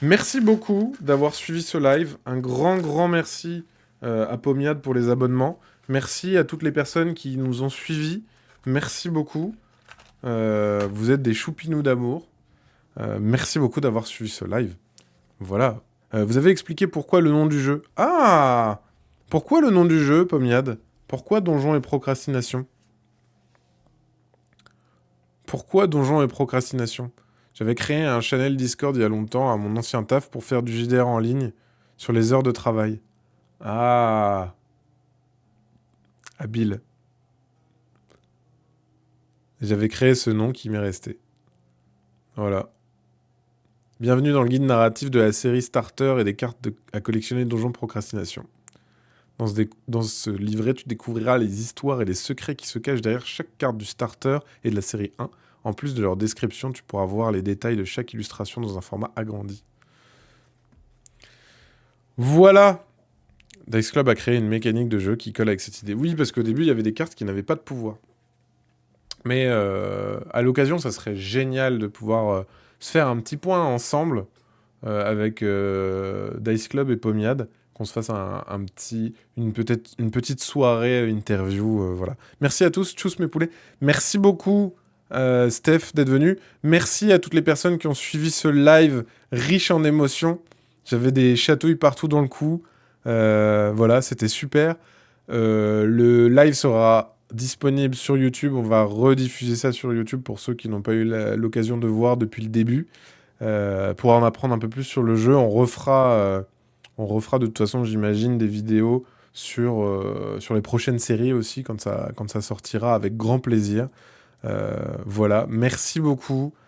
Merci beaucoup d'avoir suivi ce live. Un grand merci à Pomiade pour les abonnements. Merci à toutes les personnes qui nous ont suivis. Merci beaucoup. Vous êtes des choupinous d'amour. Merci beaucoup d'avoir suivi ce live. Voilà. Vous avez expliqué pourquoi le nom du jeu. Ah! Pourquoi le nom du jeu, Pomiade? Pourquoi Donjon et Procrastination? Pourquoi Donjon et Procrastination? J'avais créé un channel Discord il y a longtemps à mon ancien taf pour faire du JDR en ligne sur les heures de travail. Ah! Habile. J'avais créé ce nom qui m'est resté. Voilà. Bienvenue dans le guide narratif de la série Starter et des cartes à collectionner Donjon Procrastination. Dans ce livret, tu découvriras les histoires et les secrets qui se cachent derrière chaque carte du Starter et de la série 1. En plus de leur description, tu pourras voir les détails de chaque illustration dans un format agrandi. Voilà! Dice Club a créé une mécanique de jeu qui colle avec cette idée. Oui, parce qu'au début, il y avait des cartes qui n'avaient pas de pouvoir. Mais à l'occasion, ça serait génial de pouvoir se faire un petit point ensemble avec Dice Club et Pomiade, qu'on se fasse peut-être une petite soirée interview, voilà. Merci à tous, tchuss mes poulets. Merci beaucoup, Steph, d'être venu. Merci à toutes les personnes qui ont suivi ce live riche en émotions. J'avais des chatouilles partout dans le cou. Voilà, c'était super. Le live sera disponible sur YouTube. On va rediffuser ça sur YouTube pour ceux qui n'ont pas eu l'occasion de voir depuis le début. Pour en apprendre un peu plus sur le jeu, on refera de toute façon, j'imagine, des vidéos sur les prochaines séries aussi quand ça sortira avec grand plaisir. Voilà, merci beaucoup.